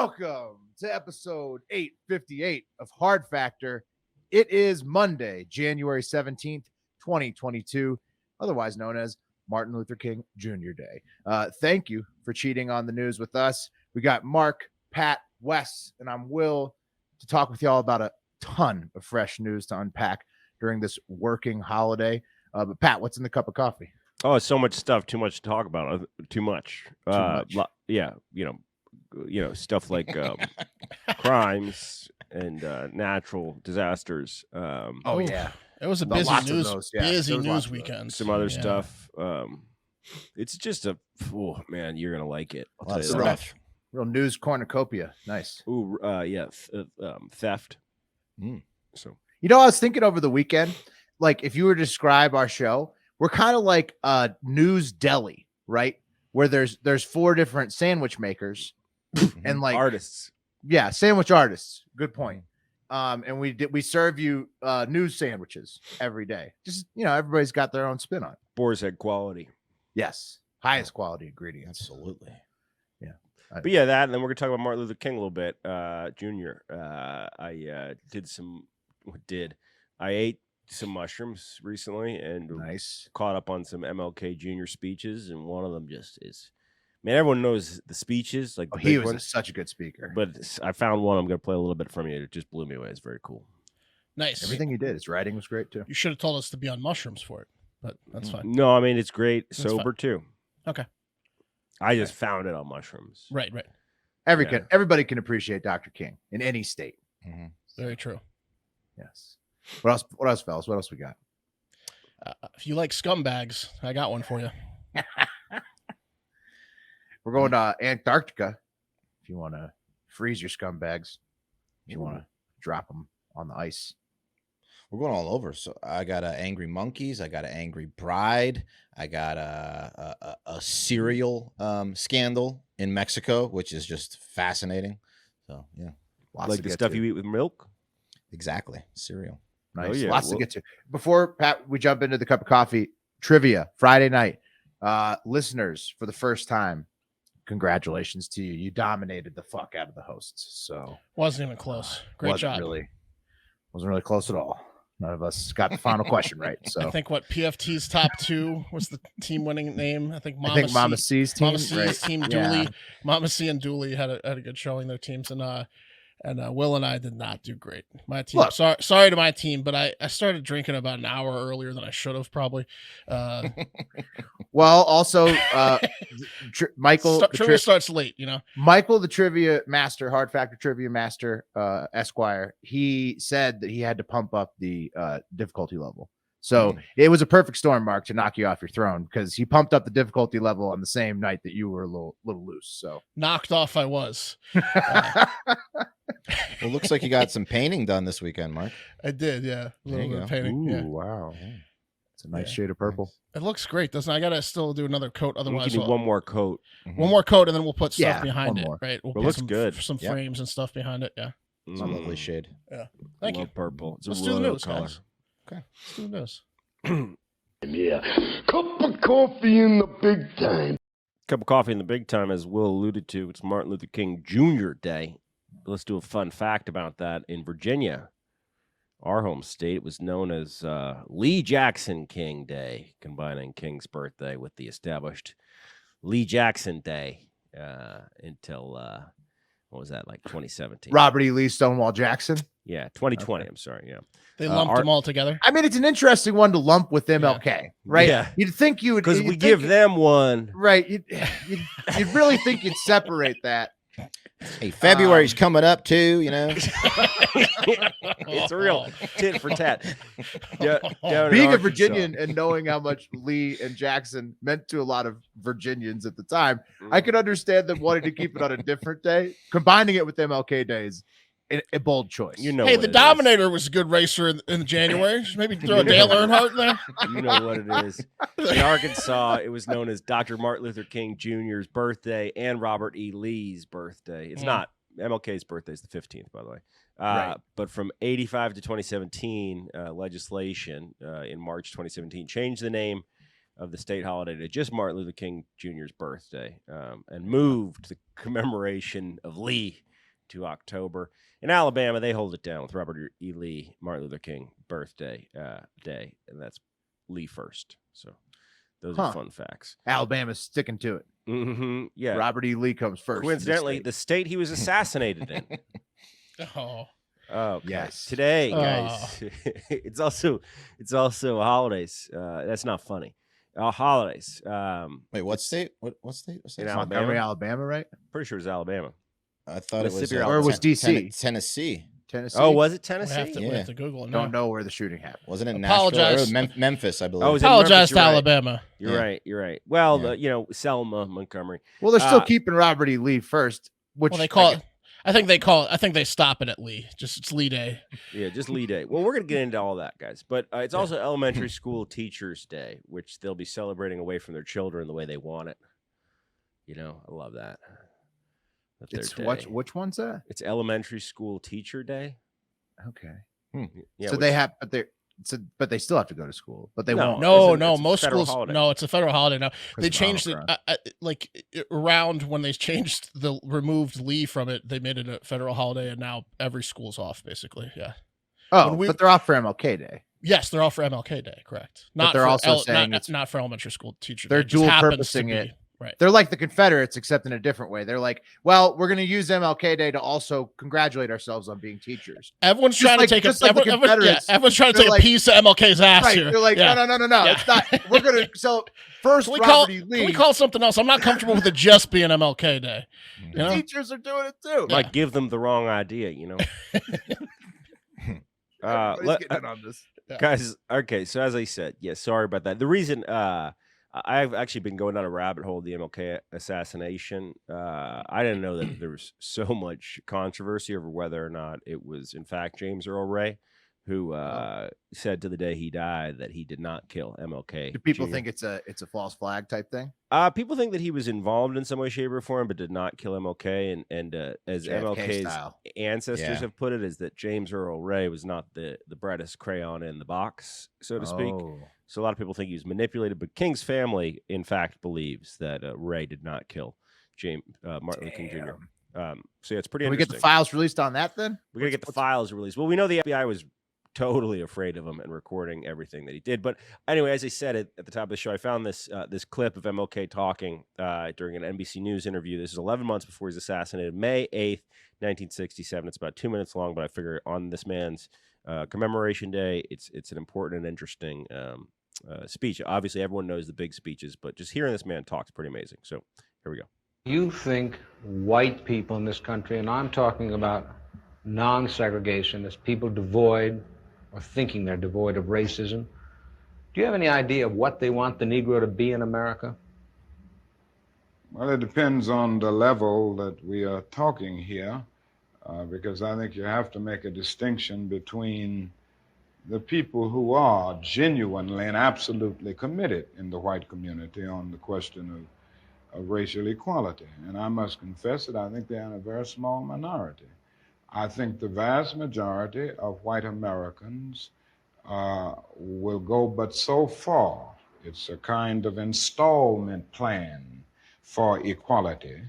Welcome to episode 858 of Hard Factor. It is Monday, January 17th, 2022, otherwise known as Martin Luther King Jr. Day. Thank you for cheating on the news with us. We got Mark, Pat, Wes, and I'm Will to talk with y'all about a ton of fresh news to unpack during this working holiday. But Pat, what's in the cup of coffee? Oh, so much stuff. Too much to talk about. Too much. Yeah, stuff like crimes and natural disasters. It was a busy news weekend. Some other stuff. It's just man, you're gonna like it. I'll tell you that. Rough. Real news cornucopia. Nice. Ooh, theft. So I was thinking over the weekend, like if you were to describe our show, we're kind of like a news deli, right? Where there's four different sandwich makers and like artists. Yeah, sandwich artists. Good point. And we serve you news sandwiches every day. Just everybody's got their own spin on it. Boar's Head quality. Yes, highest quality ingredients. Absolutely. Yeah. But yeah, that, and then we're gonna talk about Martin Luther King a little bit. Junior. I ate some mushrooms recently and caught up on some MLK Jr. speeches, and one of them just is, man, everyone knows the speeches. Like he was such a good speaker. But I found one I'm going to play a little bit from you. It just blew me away. It's very cool. Nice. Everything he did. His writing was great too. You should have told us to be on mushrooms for it, but that's fine. No, I mean, it's great. That's sober fine. Too. Okay. I just found it on mushrooms. Right. Everybody can appreciate Dr. King in any state. Mm-hmm. Very true. Yes. What else, fellas? What else we got? If you like scumbags, I got one for you. We're going to Antarctica. If you want to freeze your scumbags, if you want to drop them on the ice. We're going all over. So I got angry monkeys. I got an angry bride. I got a cereal scandal in Mexico, which is just fascinating. So yeah, like the stuff you eat with milk. Exactly, cereal. Nice. Oh, yeah. Lots to get to. Before, Pat, we jump into the cup of coffee, trivia, Friday night. Listeners, for the first time, congratulations to you. You dominated the fuck out of the hosts. So wasn't even close. Great job. Wasn't really close at all. None of us got the final question right. So I think PFT's top two was the team winning name. I think Mama C's team. Mama C's team Dooley. Mama C and Dooley had a good showing their teams, and Will and I did not do great. My team, sorry to my team, but I started drinking about an hour earlier than I should have probably. Well, also, Michael, trivia starts late, Michael, the trivia master, Hard Factor trivia master, Esquire. He said that he had to pump up the difficulty level. So it was a perfect storm, Mark, to knock you off your throne because he pumped up the difficulty level on the same night that you were a little loose. So knocked off I was. Well, looks like you got some painting done this weekend, Mark. I did, yeah. A little bit of painting. Ooh, yeah. Wow. It's a nice shade of purple. It looks great, doesn't it? I got to still do another coat. Otherwise, we can do one more coat. One more coat, and then we'll put stuff behind it, right? It looks good. Some frames and stuff behind it, yeah. It's a lovely shade. Yeah. Thank you. Purple. It's Let's do the news, color. guys. Okay. Let's do the news. Yeah. Cup of coffee in the big time. Cup of coffee in the big time, as Will alluded to. It's Martin Luther King Jr. Day. Let's do a fun fact about that. In Virginia, our home state, it was known as Lee Jackson King Day, combining King's birthday with the established Lee Jackson Day until, what was that, like 2017? Robert E. Lee Stonewall Jackson? Yeah, 2020, I'm sorry, yeah. They lumped them all together? I mean, it's an interesting one to lump with MLK, right? Yeah. You'd think you would. Because we give them one. Right. You'd really think you'd separate that. Hey, February's coming up too, It's a real tit for tat. Being a Virginian and knowing how much Lee and Jackson meant to a lot of Virginians at the time, I could understand them wanting to keep it on a different day. Combining it with MLK days, a bold choice. Hey, the Dominator was a good racer in January. Maybe throw a Dale Earnhardt in there. You know what it is. In Arkansas, it was known as Dr. Martin Luther King Jr.'s birthday and Robert E. Lee's birthday. It's not. MLK's birthday is the 15th, by the way. Right. But from 85 to 2017, legislation in March 2017 changed the name of the state holiday to just Martin Luther King Jr.'s birthday and moved the commemoration of Lee to October. In Alabama, they hold it down with Robert E. Lee, Martin Luther King birthday day, and that's Lee first. So those are fun facts. Alabama's sticking to it. Mm-hmm. Yeah. Robert E. Lee comes first. Coincidentally, the state he was assassinated in. Oh. Oh yes. Today, guys, it's also holidays. That's not funny. Holidays. Wait, what state? What state? In Montgomery, Alabama, right? Pretty sure it's Alabama. I thought it was Mississippi or Or it was DC. Tennessee. Tennessee. Oh, was it We Tennessee? have to Google it now. Don't know where the shooting happened. Wasn't it Apologize. Nashville or Memphis? I believe. Oh, it was in Apologize Memphis, to you're right. Alabama. You're Yeah. right. You're right. Well, Yeah. Selma, Montgomery. Well, they're still keeping Robert E. Lee first, which Well, they call it. I think they stop it at Lee. Just it's Lee Day. Yeah, just Lee Day. Well, we're going to get into all that, guys. But it's also Elementary School Teachers Day, which they'll be celebrating away from their children the way they want it. I love that. That's their day. Which one's that? It's Elementary School Teacher Day. Okay. Yeah, So they have, but they still have to go to school, but they No. won't. No, It's a most federal schools. holiday. No, it's a federal holiday now. They of changed it Omicron. around when they changed removed Lee from it. They made it a federal holiday, and now every school's off basically. Yeah. Oh, when but they're off for MLK Day. Yes, they're all for MLK Day. Correct. But they're also saying not for elementary school teacher. they're Day. It just dual happens to purposing be- it. Right. They're like the Confederates, except in a different way. They're like, well, we're going to use MLK Day to also congratulate ourselves on being teachers. Everyone's Just trying like- to take just like the Confederates, everyone's trying to they're take like- a piece of MLK's ass Right? here. They're like, Yeah. no. Yeah. It's not. We're going to sell first. Can we Robert call, E. can Lee. we call it something else? I'm not comfortable with it just being MLK Day. You know? Teachers are doing it too. Like give them the wrong idea, Everybody's getting in on this. Guys, okay, so as I said, sorry about that. The reason I've actually been going down a rabbit hole of the MLK assassination. I didn't know that there was so much controversy over whether or not it was, in fact, James Earl Ray, who said to the day he died that he did not kill MLK. Do people Jr. think it's a false flag type thing? People think that he was involved in some way, shape, or form, but did not kill MLK. And as JFK MLK's style. ancestors Yeah. have put it, is that James Earl Ray was not the brightest crayon in the box, so to speak. Oh. So a lot of people think he was manipulated, but King's family, in fact, believes that Ray did not kill Martin Luther King Jr. So it's pretty Can we get interesting. the files released on that then? We're gonna get the files released. Well, we know the FBI was totally afraid of him and recording everything that he did. But anyway, as I said at the top of the show, I found this clip of MLK talking during an NBC News interview. This is 11 months before he's assassinated, May 8th, 1967. It's about 2 minutes long, but I figure on this man's commemoration day, it's an important and interesting speech. Obviously, everyone knows the big speeches, but just hearing this man talk is pretty amazing. So here we go. You think white people in this country, and I'm talking about non-segregationists, people devoid or thinking they're devoid of racism, do you have any idea of what they want the Negro to be in America? Well, it depends on the level that we are talking here, because I think you have to make a distinction between the people who are genuinely and absolutely committed in the white community on the question of racial equality. And I must confess that I think they're in a very small minority. I think the vast majority of white Americans will go but so far. It's a kind of installment plan for equality,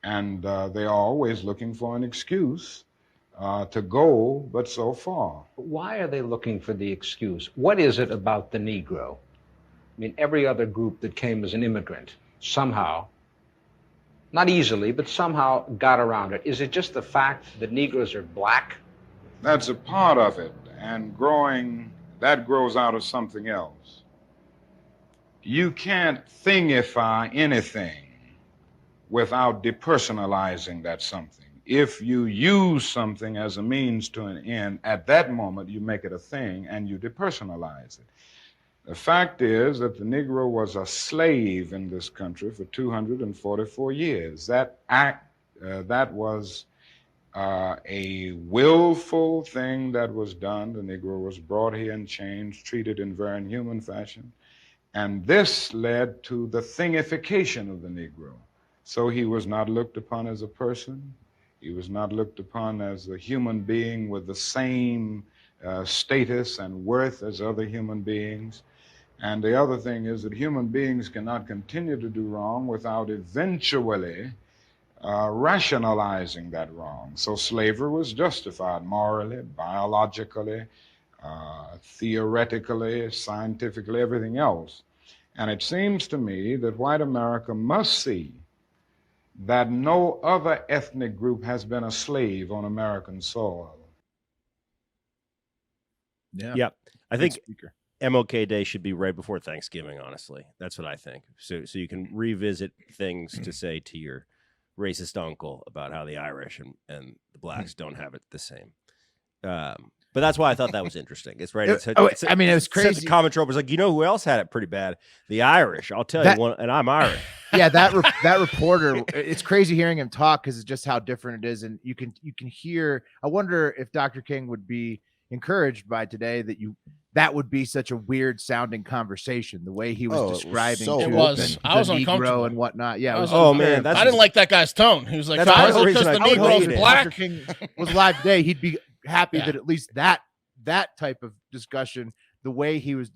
and they are always looking for an excuse to go but so far. Why are they looking for the excuse? What is it about the Negro? I mean, every other group that came as an immigrant somehow, not easily, but somehow got around it. Is it just the fact that Negroes are black? That's a part of it, and that grows out of something else. You can't thingify anything without depersonalizing that something. If you use something as a means to an end, at that moment you make it a thing and you depersonalize it. The fact is that the Negro was a slave in this country for 244 years. That was a willful thing that was done. The Negro was brought here in chains, treated in very inhuman fashion. And this led to the thingification of the Negro. So he was not looked upon as a person. He was not looked upon as a human being with the same status and worth as other human beings. And the other thing is that human beings cannot continue to do wrong without eventually rationalizing that wrong. So slavery was justified morally, biologically, theoretically, scientifically, everything else. And it seems to me that white America must see that no other ethnic group has been a slave on American soil. Yeah. Yep. I Great think speaker. MLK Day should be right before Thanksgiving, honestly. That's what I think. So you can revisit things to say to your racist uncle about how the Irish and the blacks don't have it the same. But that's why I thought that was interesting. It's right. I mean, it was Such crazy. a common trope. It's like, you know who else had it pretty bad? The Irish. I'll tell you one, and I'm Irish. Yeah, that reporter, it's crazy hearing him talk because it's just how different it is. And you can hear, I wonder if Dr. King would be encouraged by today that would be such a weird sounding conversation, the way he was describing so It to was. the I was Negro uncomfortable. and whatnot. Yeah. I was Oh, uncomfortable. man, that's I didn't like that guy's tone. He was like, That's "Oh, part of the because reason the I Negro's hated it. black." Dr. King was live today, he'd be happy Yeah. that at least that type of discussion, the way he was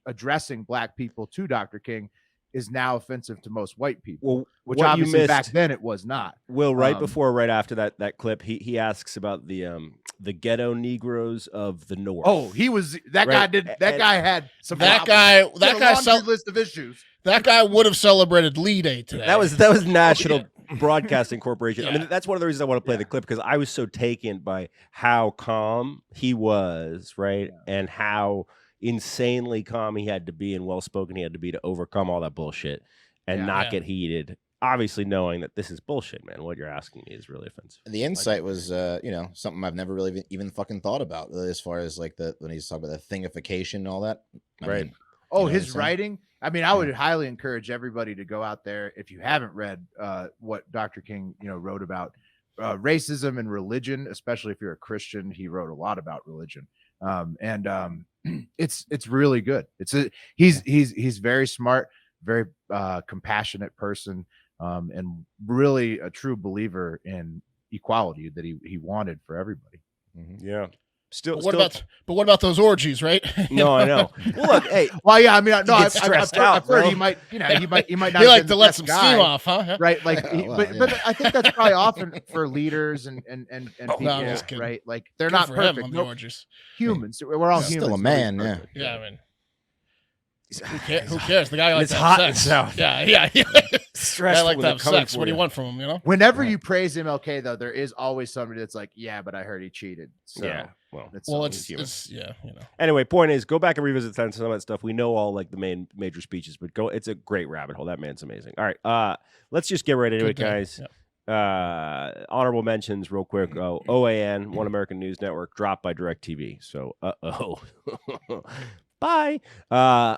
addressing black people to Dr. King, is now offensive to most white people. Well, Which what you obviously back missed- then it was not. Will, right Um, before, right after that clip, he asks about the ghetto Negroes of the North. Oh, he was that Right. guy had some That problems. guy He had a laundry cel- list of issues. That guy would have celebrated Lee Day today. That was National Broadcasting Corporation. I mean, Yeah. that's one of the reasons I want to play the clip, because I was so taken by how calm he was, right? And how insanely calm he had to be and well-spoken he had to be to overcome all that bullshit and not get heated. Obviously knowing that this is bullshit, man. What you're asking me is really offensive. The insight was, something I've never really even fucking thought about, as far as like when he's talking about the thingification and all that. I Right. mean, Oh, you know what I'm his saying? writing. I mean, I would highly encourage everybody to go out there if you haven't read what Dr. King, wrote about racism and religion, especially if you're a Christian. He wrote a lot about religion, it's really good. He's very smart, very compassionate person, and really a true believer in equality that he wanted for everybody. Yeah. But what about those orgies, right? No, I know. Well, look, hey. Well, yeah, I mean, no, gets stressed out, I've heard bro. he might not. He have like been to the let best some guy, steam off, huh? right? Like, Well, but I think that's probably often for leaders and people, no, I'm just kidding. right? Like they're Good not for him perfect. on the No, orgies. humans. We're all He's humans. still a Nobody's man, yeah. perfect. Yeah, I mean, who cares? The guy likes It's to hot have in sex. the South. Yeah. Stressful I like when to they're have coming sex. for What do you. you want from him? You know? Whenever you praise MLK, though, there is always somebody that's like, "Yeah, but I heard he cheated." So, Yeah. Well, it's human. It's you know. Anyway, point is, go back and revisit some of that stuff. We know all like the major speeches, but it's a great rabbit hole. That man's amazing. All right, let's just get right into it, Good day. guys. Yep. Honorable mentions, real quick. OAN, One American News Network, dropped by DirecTV. So, bye.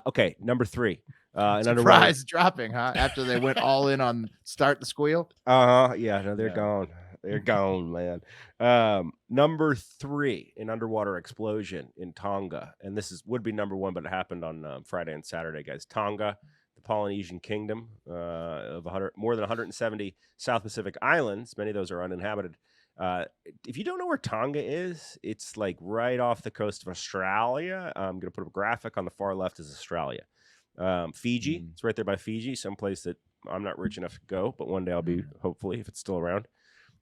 Okay, number 3. And underwater. surprise dropping, huh? After they went all in on start the squeal. Yeah, no, they're Yeah. gone. They're gone, man. Number 3, an underwater explosion in Tonga, and this would be number 1, but it happened on Friday and Saturday, guys. Tonga, the Polynesian kingdom of more than 170 South Pacific islands. Many of those are uninhabited. If you don't know where Tonga is, it's like right off the coast of Australia. I'm going to put up a graphic on the far left is Australia. Fiji, it's right there by Fiji, someplace that I'm not rich enough to go, but one day I'll be, hopefully, if it's still around.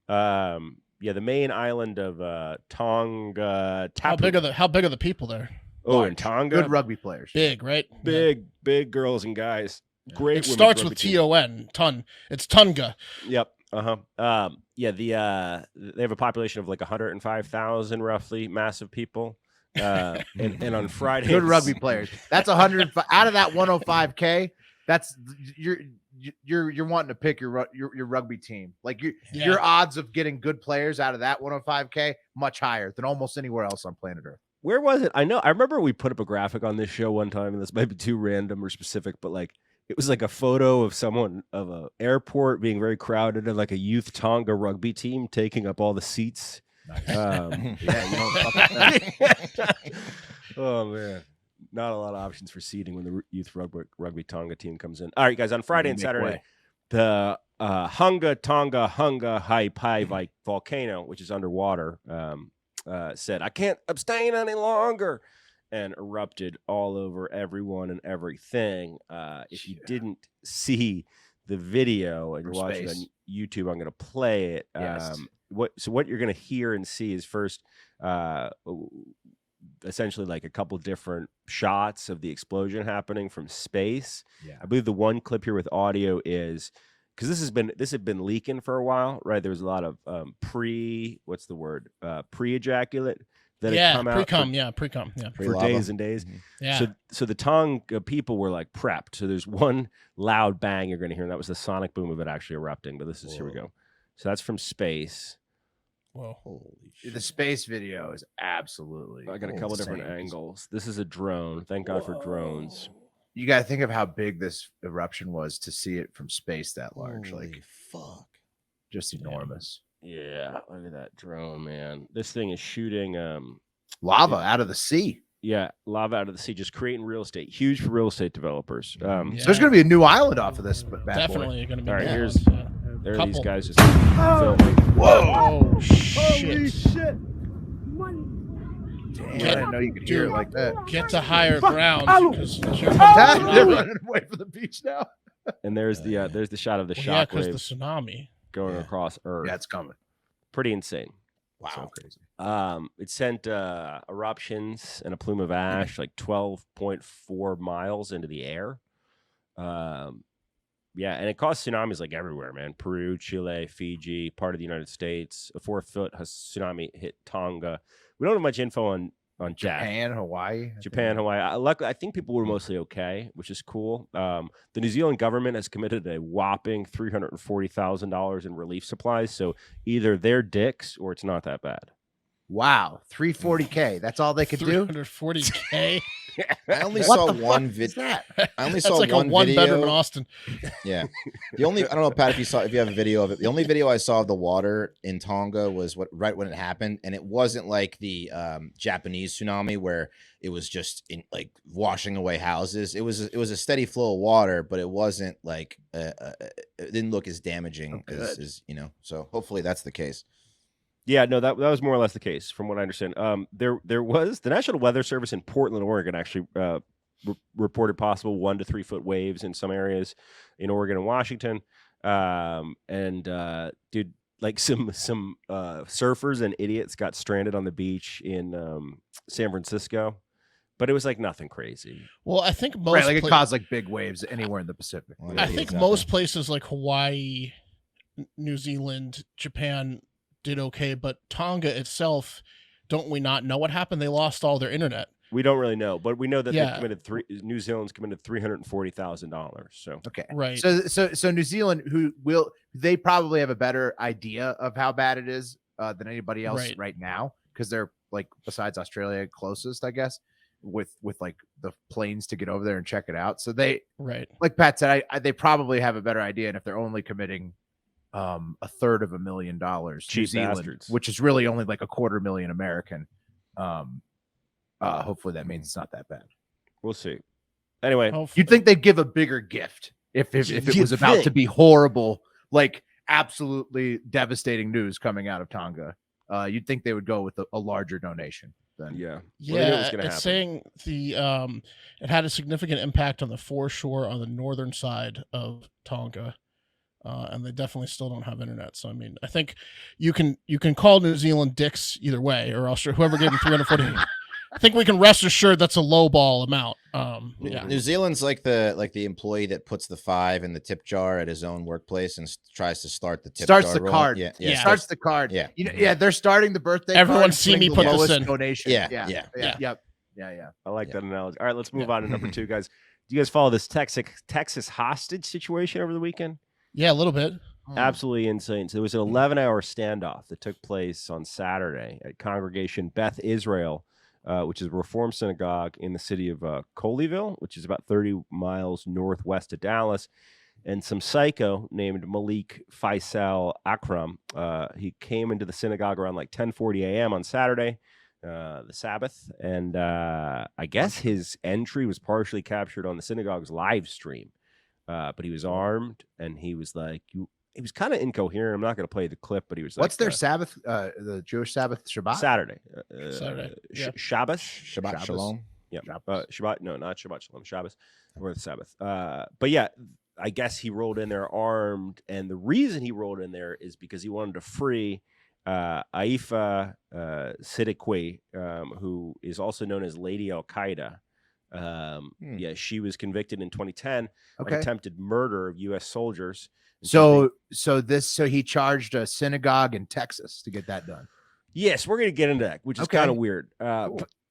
The main island of Tonga. How big are the people there? Oh, in Tonga, Good rugby players. Big, right? big girls and guys. Great. It women's starts rugby with team. Ton. It's Tonga. Yep. They have a population of like 105,000 roughly, massive people. And on Friday, Good rugby players. That's 100 out of that 105K. That's you're wanting to pick your rugby team. Like your odds of getting good players out of that 105K much higher than almost anywhere else on planet Earth. Where was it? I remember we put up a graphic on this show one time, and this might be too random or specific, but like it was like a photo of someone of an airport being very crowded and like a youth Tonga rugby team taking up all the seats. Nice. Yeah, you don't fuck with that. Oh man, not a lot of options for seating when the youth rugby Tonga team comes in. All right, guys, on Friday and Saturday, the Tonga High volcano, which is underwater, said, "I can't abstain any longer," and erupted all over everyone and everything. If you didn't see the video and From you're watching space. on YouTube, I'm going to play it. Yes. What you're going to hear and see is first, essentially like a couple different shots of the explosion happening from space. Yeah. I believe the one clip here with audio is because this had been leaking for a while, right? There was a lot of pre-ejaculate that had come out pre-cum, for days and days. Yeah. So the Tonga people were like prepped. So there's one loud bang you're going to hear, and that was the sonic boom of it actually erupting. But here we go. So that's from space. Whoa. Holy shit. The space video is absolutely. I got a couple different angles. This is a drone. Thank God for drones. You got to think of how big this eruption was to see it from space that large. Holy like, fuck. just enormous. Yeah, look at that drone, man. This thing is shooting Lava out of the sea. Yeah, lava out of the sea, just creating real estate. Huge for real estate developers. So there's going to be a new island off of this. Definitely going to be. All right, bad. here's there are these guys just filming. Whoa! Holy shit! Damn, I didn't know you could hear it like that. Get to higher ground. Because They're running away from the beach now. And there's the shot of the yeah, because shockwave the tsunami going across Earth. Yeah, it's coming. Pretty insane. Wow. So crazy. It sent eruptions and a plume of ash like 12.4 miles into the air. Yeah, and it caused tsunamis like everywhere, man. Peru, Chile, Fiji, part of the United States. A 4-foot tsunami hit Tonga. We don't have much info on Japan, Hawaii. Japan, Hawaii. Luckily, I think people were mostly okay, which is cool. The New Zealand government has committed a whopping $340,000 in relief supplies. So either they're dicks or it's not that bad. Wow, $340K. That's all they could do. $340K. I only What saw the one fuck is video. that? I only That's saw like one a one-bedroom video. in Austin. Yeah. I don't know, Pat, if you have a video of it. The only video I saw of the water in Tonga was right when it happened, and it wasn't like the Japanese tsunami where it was just like washing away houses. It was a steady flow of water, but it wasn't like it didn't look as damaging as So hopefully that's the case. Yeah, no, that was more or less the case, from what I understand. There was the National Weather Service in Portland, Oregon, actually reported possible 1 to 3 foot waves in some areas in Oregon and Washington. Dude, like some surfers and idiots got stranded on the beach in San Francisco, but it was like nothing crazy. Well, I think most Right, like it caused like big waves anywhere in the Pacific. I think most places like Hawaii, New Zealand, Japan did okay, but Tonga itself, don't we not know what happened? They lost all their internet. We don't really know, but we know that Yeah. they committed New Zealand's committed $340,000. So Okay, right. So New Zealand, they probably have a better idea of how bad it is than anybody else right now, because they're like, besides Australia, closest, I guess, with like the planes to get over there and check it out. So they like Pat said, they probably have a better idea, and if they're only committing $350,000 cheap New Zealand, bastards, which is really only like $250,000 American. Hopefully that means it's not that bad. We'll see. Anyway, you'd think they'd give a bigger gift if it was about to be horrible, like absolutely devastating news coming out of Tonga. You'd think they would go with a larger donation. Then It's saying it had a significant impact on the foreshore on the northern side of Tonga. And they definitely still don't have internet. So I mean, I think you can call New Zealand dicks either way, or else whoever gave them 340. I think we can rest assured that's a low ball amount. New Zealand's like the employee that puts the 5 in the tip jar at his own workplace and tries to start the tip jar. Starts the card. Yeah. Starts the card. Yeah. They're starting the birthday. Everyone see me put this in. Donation. Yeah. I like that analogy. All right, let's move on to number 2, guys. Do you guys follow this Texas hostage situation over the weekend? Yeah, a little bit. Absolutely insane. So there was an 11-hour standoff that took place on Saturday at Congregation Beth Israel, which is a Reform synagogue in the city of Colleyville, which is about 30 miles northwest of Dallas. And some psycho named Malik Faisal Akram, he came into the synagogue around like 10:40 a.m. on Saturday, the Sabbath. And I guess his entry was partially captured on the synagogue's live stream. But he was armed, and he was like, he was kind of incoherent. I'm not going to play the clip, but he was like, what's their Sabbath? The Jewish Sabbath, Shabbat? Saturday. Saturday. Shabbos? Shabbat Shalom. Yeah. Shabbat. No, not Shabbat Shalom. Shabbos or the Sabbath. But yeah, I guess he rolled in there armed, and the reason he rolled in there is because he wanted to free Aifa Siddiqui, who is also known as Lady Al Qaeda. Yeah, she was convicted in 2010 of attempted murder of U.S. soldiers. So he charged a synagogue in Texas to get that done. Yes, we're going to get into that, which is kind of weird.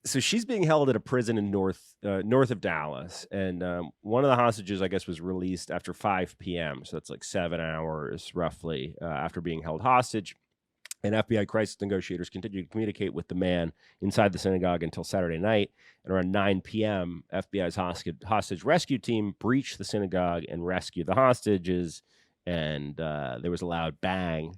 So she's being held at a prison in north of Dallas, and one of the hostages, I guess, was released after 5 p.m. So that's like 7 hours roughly after being held hostage. And FBI crisis negotiators continued to communicate with the man inside the synagogue until Saturday night. And around 9 p.m., FBI's hostage rescue team breached the synagogue and rescued the hostages. And there was a loud bang.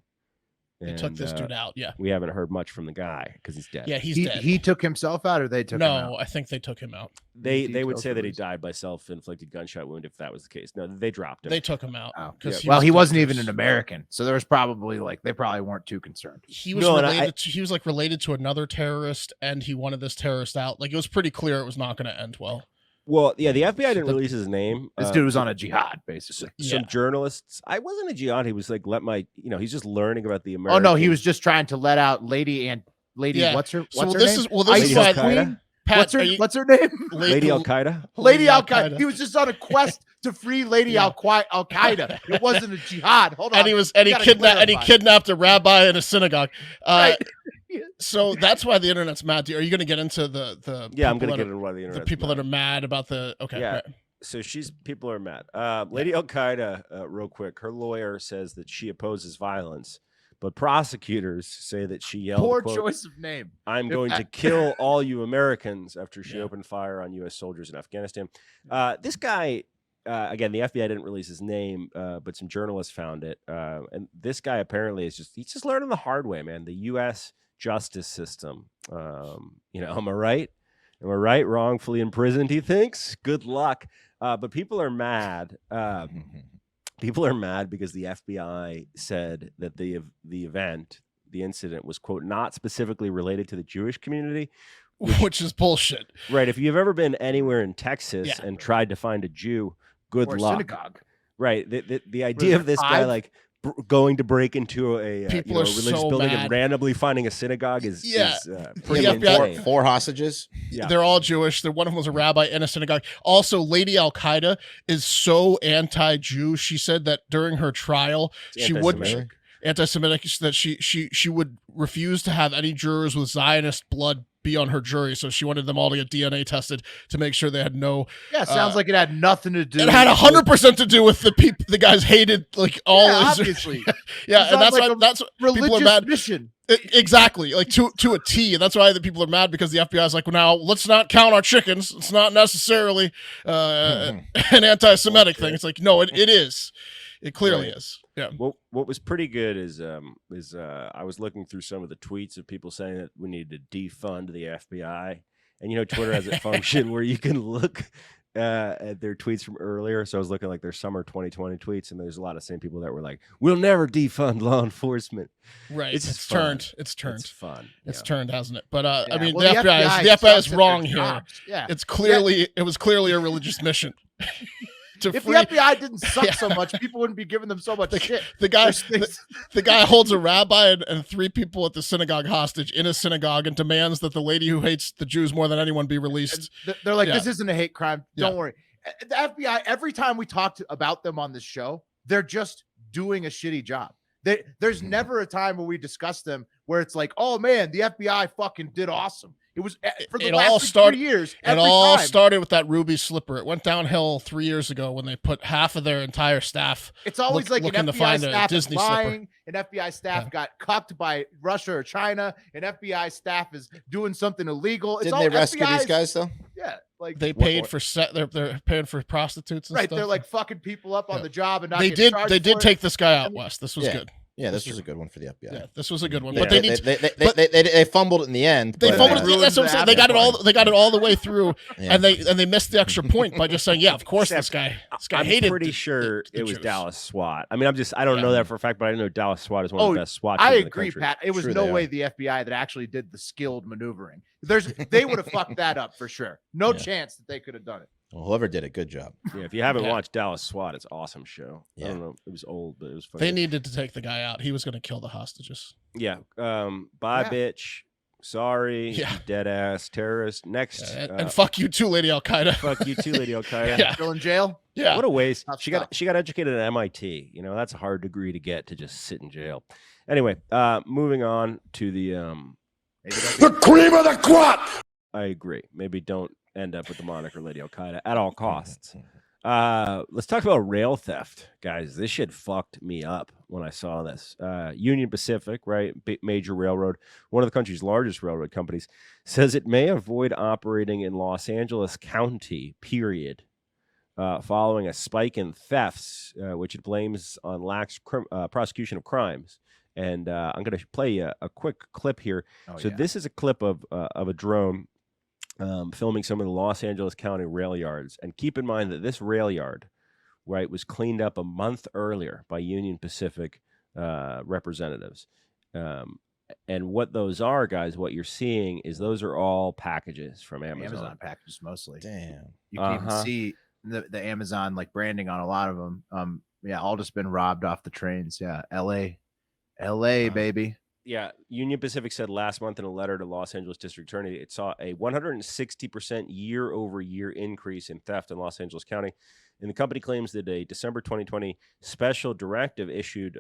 They took this dude out. Yeah, we haven't heard much from the guy because he's dead. Yeah, he's dead. He took himself out, or they took him out? No, I think they took him out. They would say that he died by self-inflicted gunshot wound if that was the case. No, they dropped him. They took him out. Oh. Yeah. He wasn't even an American, so there was probably they probably weren't too concerned. He was related to another terrorist, and he wanted this terrorist out. Like, it was pretty clear it was not going to end well. Well, yeah, the FBI didn't release his name. This dude was on a jihad, basically. Some journalists. I wasn't a jihad. He was like, he's just learning about the American. Oh no, he was just trying to let out Lady. What's her name? This is why Queen. Pat, what's her name? Lady Al Qaeda. Lady Al Qaeda. He was just on a quest to free Lady Al Qaeda. It wasn't a jihad. Hold on. And he kidnapped a rabbi in a synagogue. Right. So that's why the internet's mad. Are you going to get into the? Yeah, I'm going to get into why the internet's the people that are mad about the. Okay. Yeah. Right. So people are mad. Lady Al Qaeda, real quick. Her lawyer says that she opposes violence, but prosecutors say that she yelled, "Poor quote, choice of name. I'm going to kill all you Americans," after she opened fire on U.S. soldiers in Afghanistan. This guy. Again, the FBI didn't release his name, but some journalists found it. And this guy apparently he's just learning the hard way, man. The U.S. justice system. Am I right? Am I right? Wrongfully imprisoned, he thinks. Good luck. But people are mad. People are mad because the FBI said that the incident was, quote, not specifically related to the Jewish community. Which is bullshit. Right. If you've ever been anywhere in Texas and tried to find a Jew, good luck. Synagogue. Right. The idea of this guy going to break into a religious building and randomly finding a synagogue is pretty insane. 4 hostages. Yeah. They're all Jewish. One of them was a rabbi in a synagogue. Also, Lady Al Qaeda is so anti-Jew. She said that during her trial, anti-Semitic, that she would refuse to have any jurors with Zionist blood be on her jury, so she wanted them all to get DNA tested to make sure they had no. Yeah, sounds like it had nothing to do. It had 100% to do with the guys hated all. Yeah, obviously. Yeah, and that's why people are mad. Mission. Exactly, like to a T, and that's why the people are mad because the FBI is like, well, now let's not count our chickens. It's not necessarily an anti-Semitic thing. It's like, no, it is. It clearly is. Yeah. What was pretty good is I was looking through some of the tweets of people saying that we need to defund the FBI, and Twitter has a function where you can look at their tweets from earlier. So I was looking like their summer 2020 tweets, and there's a lot of same people that were like, "We'll never defund law enforcement." Right. It's turned. It's fun. It's turned, hasn't it? But the FBI is wrong here. Yeah. It was clearly a religious mission. If the FBI didn't suck so much, people wouldn't be giving them so much shit. The guy holds a rabbi and 3 people at the synagogue hostage in a synagogue and demands that the lady who hates the Jews more than anyone be released. They're like, this isn't a hate crime. Don't worry. The FBI, every time we talk about them on this show, they're just doing a shitty job. There's never a time where we discuss them where it's like, oh man, the FBI fucking did awesome. It was for the last 3 years. It all started with that ruby slipper. It went downhill 3 years ago when they put half of their entire staff. It's always like an FBI staff is lying. An FBI staff got cucked by Russia or China. An FBI staff is doing something illegal. Didn't they rescue these guys though? Yeah, like they paid for they're paying for prostitutes and stuff. They're like fucking people up on the job and not. They did take this guy out west. This was good. Yeah, this was a good one for the FBI. Yeah, this was a good one. But they they fumbled it in the end. They fumbled it. That's what I'm saying. They got it all the way through, and they missed the extra point by just saying, yeah, of course this guy hated. I'm pretty sure it was Dallas SWAT. I mean, I don't know that for a fact, but I know Dallas SWAT is one of the best SWAT teams I in the agree, country. Pat. It was no way the FBI that actually did the skilled maneuvering. They would have fucked that up for sure. No chance that they could have done it. Well, whoever did it, good job. Yeah, if you haven't Yeah. watched Dallas SWAT, it's an awesome show. I Yeah. don't know. It was old, but it was funny. They needed to take the guy out. He was going to kill the hostages. Yeah. Bye, Yeah. bitch. Sorry. Yeah. You dead ass terrorist. Next. And fuck you too, Lady Al Qaeda. fuck you too, Lady Al Qaeda. Yeah. Still in jail? Yeah. What a waste. Tough She stuff. got educated at MIT. You know, that's a hard degree to get to just sit in jail. Anyway, moving on to the Maybe that's The cream of the crop! I agree. Maybe don't end up with the moniker Lady Al Qaeda at all costs. Let's talk about rail theft, guys. This shit fucked me up when I saw this. Union Pacific, right, major railroad, one of the country's largest railroad companies, says it may avoid operating in Los Angeles County, period, following a spike in thefts, which it blames on lax prosecution of crimes. And I'm going to play you a quick clip here. Oh, So yeah. this is a clip of a drone filming some of the Los Angeles County rail yards. And keep in mind that this rail yard, right, was cleaned up a month earlier by Union Pacific representatients. And what those are, guys, what you're seeing is those are all packages from Amazon packages mostly. Damn. You can even see the Amazon like branding on a lot of them. Yeah, all just been robbed off the trains. Yeah, LA, baby. Yeah, Union Pacific said last month in a letter to Los Angeles District Attorney, it saw a 160% year-over-year increase in theft in Los Angeles County. And the company claims that a December 2020 special directive issued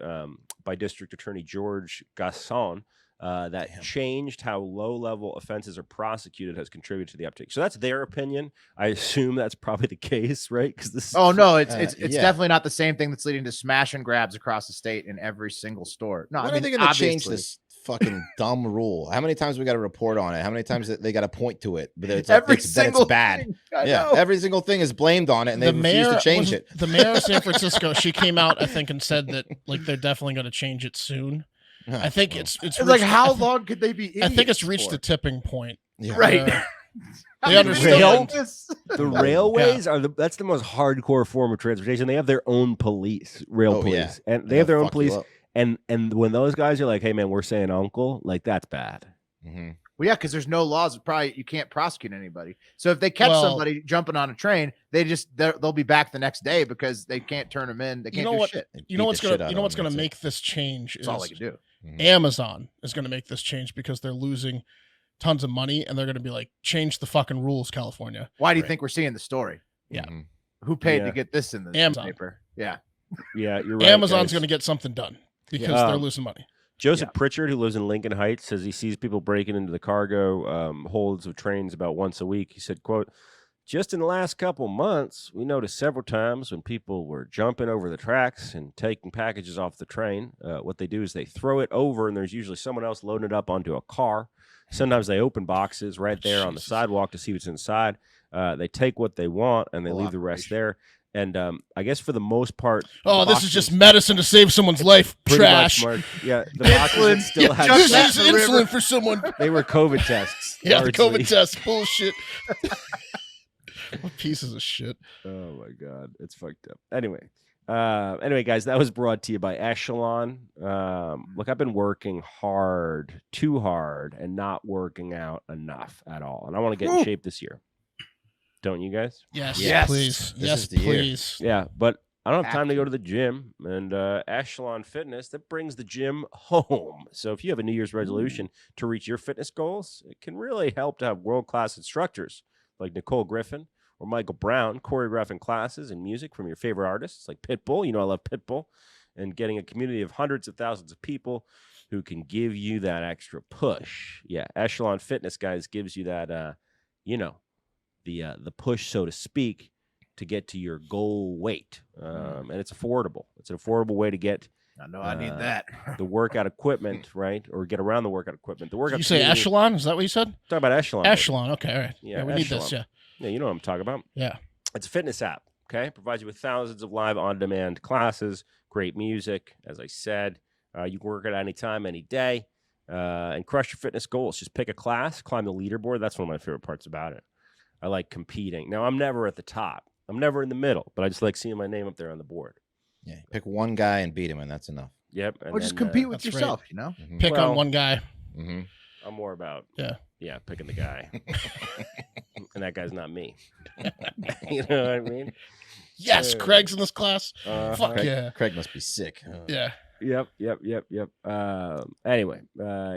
by District Attorney George Gasson that changed how low-level offenses are prosecuted has contributed to the uptick. So that's their opinion. I assume that's probably the case, right? Because this. Oh no, it's yeah. definitely not the same thing that's leading to smash and grabs across the state in every single store. No, When I mean are they going to change obviously. this fucking dumb rule? How many times we got to report on it? How many times they got to point to it? But it's Every that single it's bad. thing. I Yeah, know. every single thing is blamed on it, and they refuse to change it. The mayor of San Francisco, she came out, I think, and said that like they're definitely going to change it soon. I think it's It's like reached- how long could they be? I think it's idiots reached for? the tipping point. Yeah. Right. They How understand. did we know this? The railways are that's the most hardcore form of transportation. They have their own police, rail Oh, police, yeah. and they have their own fuck you police. up. And when those guys are like, "Hey, man, we're saying uncle," like that's bad. Mhm. Well, yeah, because there's no laws. Probably you can't prosecute anybody. So if they catch Well- somebody jumping on a train, they'll be back the next day because they can't turn them in. They You can't know do what? shit. They You know beat what's the shit gonna out you know of what's them, gonna that's it. make this change That's is all they can do. Amazon is gonna make this change because they're losing tons of money and they're gonna be like, change the fucking rules, California. Why do you Right. think we're seeing the story? Yeah. Mhm. Who paid Yeah. to get this in the Amazon. paper? Yeah. Yeah, you're right. Amazon's guys. gonna get something done because Yeah. they're losing money. Joseph Pritchard, who lives in Lincoln Heights, says he sees people breaking into the cargo holds of trains about once a week. He said, quote, "Just in the last couple months, we noticed several times when people were jumping over the tracks and taking packages off the train. What they do is they throw it over, and there's usually someone else loading it up onto a car. Sometimes they open boxes right there on the Jesus. sidewalk to see what's inside. They take what they want, and they Whole leave the rest operation. there. And I guess for the most part, Oh, the this is just boxes- medicine to save someone's life. pretty Trash. much, Mark. Yeah, the boxes that still Yeah, had This Chuck is that in the insulin river. for someone. they were COVID tests. Yeah, the largely. COVID test. Bullshit. What pieces of shit. Oh my god, it's fucked up. Anyway, guys, that was brought to you by Echelon. Look, I've been working hard, too hard, and not working out enough at all, and I want to get in shape this year. Don't you guys? Yes, Yes. please. This Yes, is the year. please. Yeah, but I don't have time to go Action. to the gym, and Echelon Fitness, that brings the gym home. So if you have a New Year's resolution to reach your fitness goals, it can really help to have world-class instructors like Nicole Griffin or Michael Brown choreographing classes and music from your favorite artists like Pitbull. You know I love Pitbull. And getting a community of hundreds of thousands of people who can give you that extra push. Yeah, Echelon Fitness, guys, gives you that, the push, so to speak, to get to your goal weight. And it's affordable. It's an affordable way to get I know I need that. the workout equipment, right? Or get around the workout equipment. The workout You say community- echelon? Is that what you said? Talk about Echelon. baby. Echelon. Okay, all right. Yeah, Yeah, we need this. Echelon. Yeah. Yeah, you know what I'm talking about. Yeah. It's a fitness app, okay? Provides you with thousands of live on-demand classes, great music, as I said. You can work at any time, any day, and crush your fitness goals. Just pick a class, climb the leaderboard. That's one of my favorite parts about it. I like competing. Now, I'm never at the top. I'm never in the middle, but I just like seeing my name up there on the board. Yeah, pick one guy and beat him, and that's enough. Yep. And Or just then, compete with That's right. yourself, you know? Pick Well, on one guy. Mm-hmm. I'm more about Yeah. yeah, picking the guy. And that guy's not me. You know what I mean? Yes, Craig's in this class. Fuck Craig, yeah. Craig must be sick. Yeah. Yep. Anyway,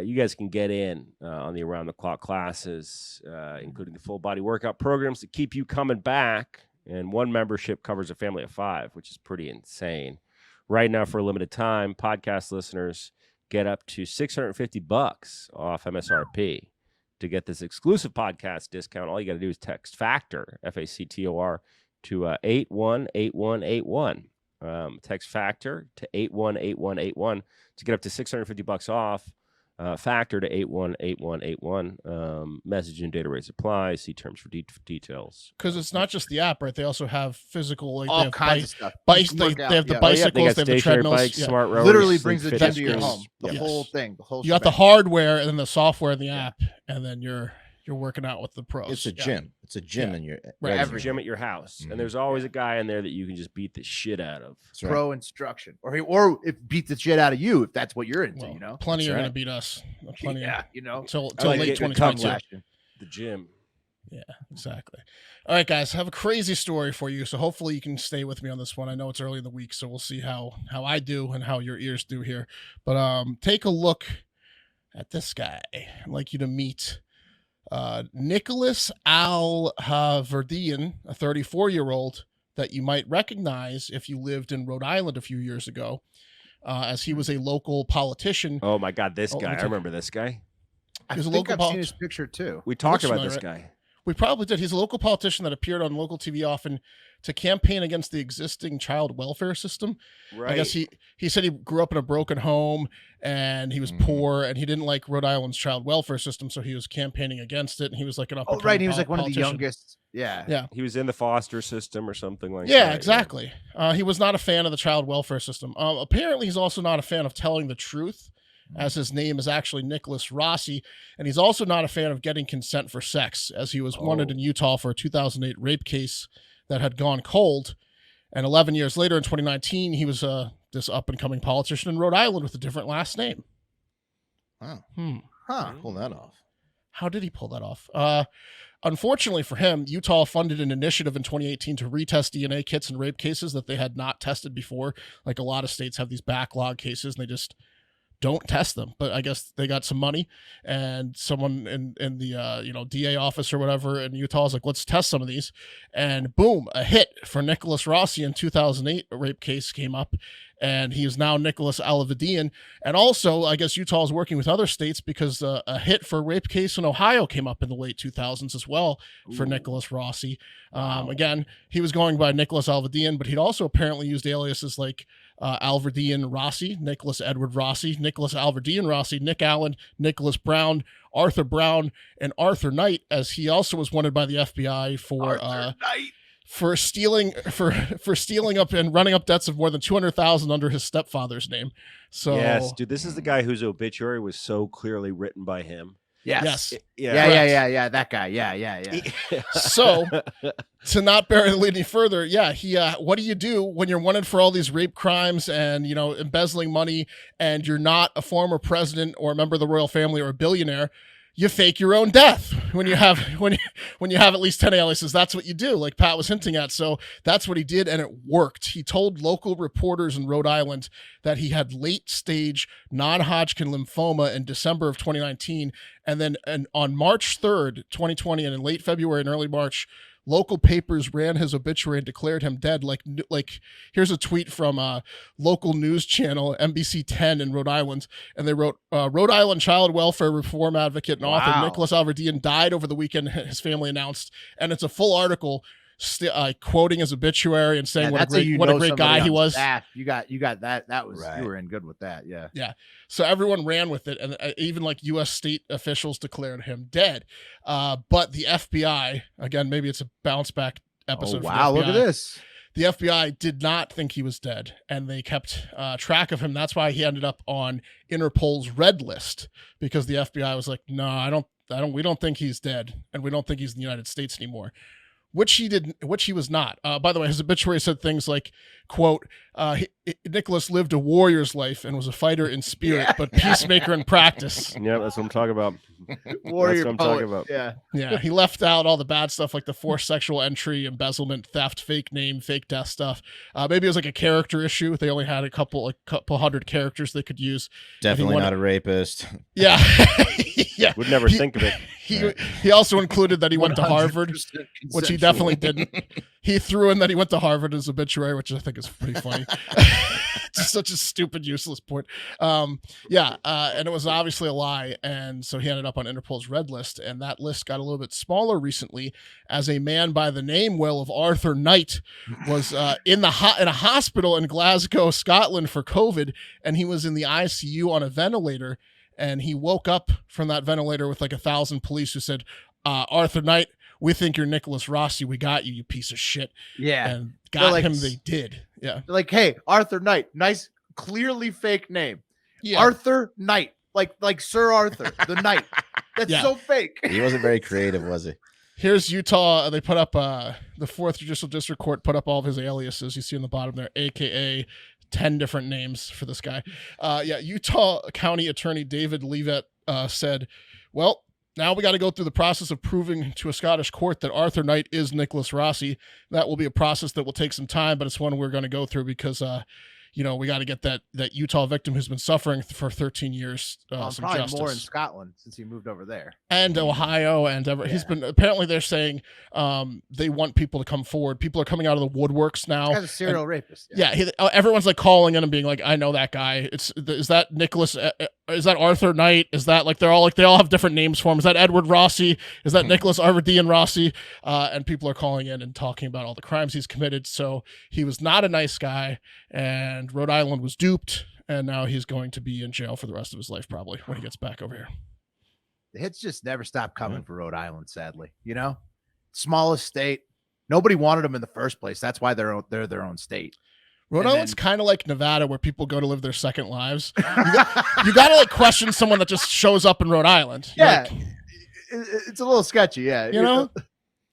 you guys can get in on the around the clock classes, including the full body workout programs that keep you coming back. And one membership covers a family of 5, which is pretty insane. Right now, for a limited time, podcast listeners get up to $650 off MSRP. To get this exclusive podcast discount, all you got to do is text FACTOR, FACTOR, to 818181. Text FACTOR to 818181 to get up to $650 off. Factor to 818181. Message and data rates apply. See terms for details. Because it's not just the app, right? They also have physical, like All they have kinds of stuff. bikes. You They can work out, have the yeah. bicycles. They got They have the stationary treadmills. bikes, Yeah. smart rowers, Literally sleep brings it fitness to your kits. home. The Yes. whole thing. The whole You got the shebang. hardware and then the software in the app, and then you're working out with the pros. It's a gym. It's a gym in your Right. Every gym at your house, and there's always a guy in there that you can just beat the shit out of. That's right. pro instruction, or if beat the shit out of you if that's what you're into. Well, you know, plenty That's are right. going to beat us. Plenty. yeah, you know, Until I like late getting 2022. flashing. The gym. Yeah, exactly. All right, guys, I have a crazy story for you. So hopefully you can stay with me on this one. I know it's early in the week, so we'll see how I do and how your ears do here. But take a look at this guy. I'd like you to meet Nicholas Al-Haverdian, a 34-year-old that you might recognize if you lived in Rhode Island a few years ago, as he was a local politician. Oh my God, this Oh, guy! let me I take- remember this guy. I He's a think local I've seen his picture too. We talked looks about this familiar, guy. We probably did. He's a local politician that appeared on local TV often to campaign against the existing child welfare system. Right. I guess he said he grew up in a broken home and he was poor and he didn't like Rhode Island's child welfare system, so he was campaigning against it. And he was like an up. Oh, right. He was like one of the politician. youngest. Yeah. Yeah. He was in the foster system or something like that. Yeah, exactly. He was not a fan of the child welfare system. Apparently, he's also not a fan of telling the truth, as his name is actually Nicholas Rossi. And he's also not a fan of getting consent for sex, as he was wanted in Utah for a 2008 rape case that had gone cold. And 11 years later, in 2019, he was this up-and-coming politician in Rhode Island with a different last name. Wow. Huh. Pull that off. How did he pull that off? Unfortunately for him, Utah funded an initiative in 2018 to retest DNA kits in rape cases that they had not tested before. Like a lot of states have these backlog cases and they just don't test them. But I guess they got some money and someone in the DA office or whatever in Utah is like, let's test some of these. And boom, a hit for Nicholas Rossi in 2008. A rape case came up. And he is now Nicholas Al-Haverdian. And also, I guess Utah is working with other states because a hit for a rape case in Ohio came up in the late 2000s as well for Nicholas Rossi. Again, he was going by Nicholas Al-Haverdian, but he'd also apparently used aliases like Alverdian Rossi, Nicholas Edward Rossi, Nicholas Alverdian Rossi, Nick Allen, Nicholas Brown, Arthur Brown, and Arthur Knight, as he also was wanted by the FBI for stealing up and running up debts of more than $200,000 under his stepfather's name. So yes, dude, this is the guy whose obituary was so clearly written by him. Yes. Yes. Yeah. That guy. Yeah. So to not bury the lead any further, what do you do when you're wanted for all these rape crimes and embezzling money, and you're not a former president or a member of the royal family or a billionaire? You fake your own death when you have when you have at least 10 aliases. That's what you do, like Pat was hinting at. So that's what he did, and it worked. He told local reporters in Rhode Island that he had late-stage non-Hodgkin lymphoma in December of 2019, and then on March 3rd, 2020, and in late February and early March, local papers ran his obituary and declared him dead. Like here's a tweet from a local news channel, NBC 10 in Rhode Island, and they wrote, Rhode Island child welfare reform advocate and author Nicholas Alverdian died over the weekend, his family announced. And it's a full article quoting his obituary and saying what a great guy he was. You got that. That was Right. You were in good with that. Yeah. Yeah. So everyone ran with it, and even like U.S. state officials declared him dead. But the FBI, again, maybe it's a bounce back episode. Oh, wow. For the Look FBI. at this. The FBI did not think he was dead, and they kept track of him. That's why he ended up on Interpol's red list, because the FBI was like, no, we don't think he's dead, and we don't think he's in the United States anymore. which he was not. By the way, his obituary said things like, quote, Nicholas lived a warrior's life and was a fighter in spirit, but peacemaker in practice. Yeah, that's what I'm talking about. Warrior That's what I'm poet. talking about. Yeah. Yeah, he left out all the bad stuff like the forced sexual entry, embezzlement, theft, fake name, fake death stuff. Maybe it was like a character issue. They only had a couple hundred characters they could use. Definitely not a rapist. Yeah. Yeah. Would never think of it. He also incled that he went to Harvard, which he definitely didn't. He threw in that he went to Harvard as obituary, which I think is pretty funny. Just such a stupid, useless point. And it was obviously a lie, and so he ended up on Interpol's red list, and that list got a little bit smaller recently as a man by the name, Will, of Arthur Knight was in a hospital in Glasgow, Scotland for COVID, and he was in the ICU on a ventilator. And he woke up from that ventilator with like 1,000 police who said, Arthur Knight, we think you're Nicholas Rossi. We got you, you piece of shit. Yeah. And got him, they did. Yeah. They're like, hey, Arthur Knight, nice, clearly fake name. Yeah. Arthur Knight, like Sir Arthur, the Knight. That's so fake. He wasn't very creative, was he? Here's Utah. They put up the 4th Judicial District Court put up all of his aliases. You see in the bottom there, AKA 10 different names for this guy. Utah County Attorney David Leavitt said, well, now we got to go through the process of proving to a Scottish court that Arthur Knight is Nicholas Rossi. That will be a process that will take some time, but it's one we're going to go through because, we got to get that Utah victim who's been suffering for 13 years some probably justice. more in Scotland since he moved over there. And Ohio and he's been, apparently they're saying they want people to come forward. People are coming out of the woodworks now. This guy's a serial rapist. Everyone's like calling in and being like, I know that guy. Is that Nicholas? Is that Arthur Knight? Is that like they all have different names for him? Is that Edward Rossi? Is that Nicholas Arvedian Rossi? And people are calling in and talking about all the crimes he's committed. So he was not a nice guy, and Rhode Island was duped, and now he's going to be in jail for the rest of his life probably when he gets back over here. The hits just never stop coming for Rhode Island, sadly. Smallest state. Nobody wanted them in the first place. That's why they're their own state. Rhode Island's kind of like Nevada, where people go to live their second lives. You got to like question someone that just shows up in Rhode Island. Yeah, like, it's a little sketchy. Yeah,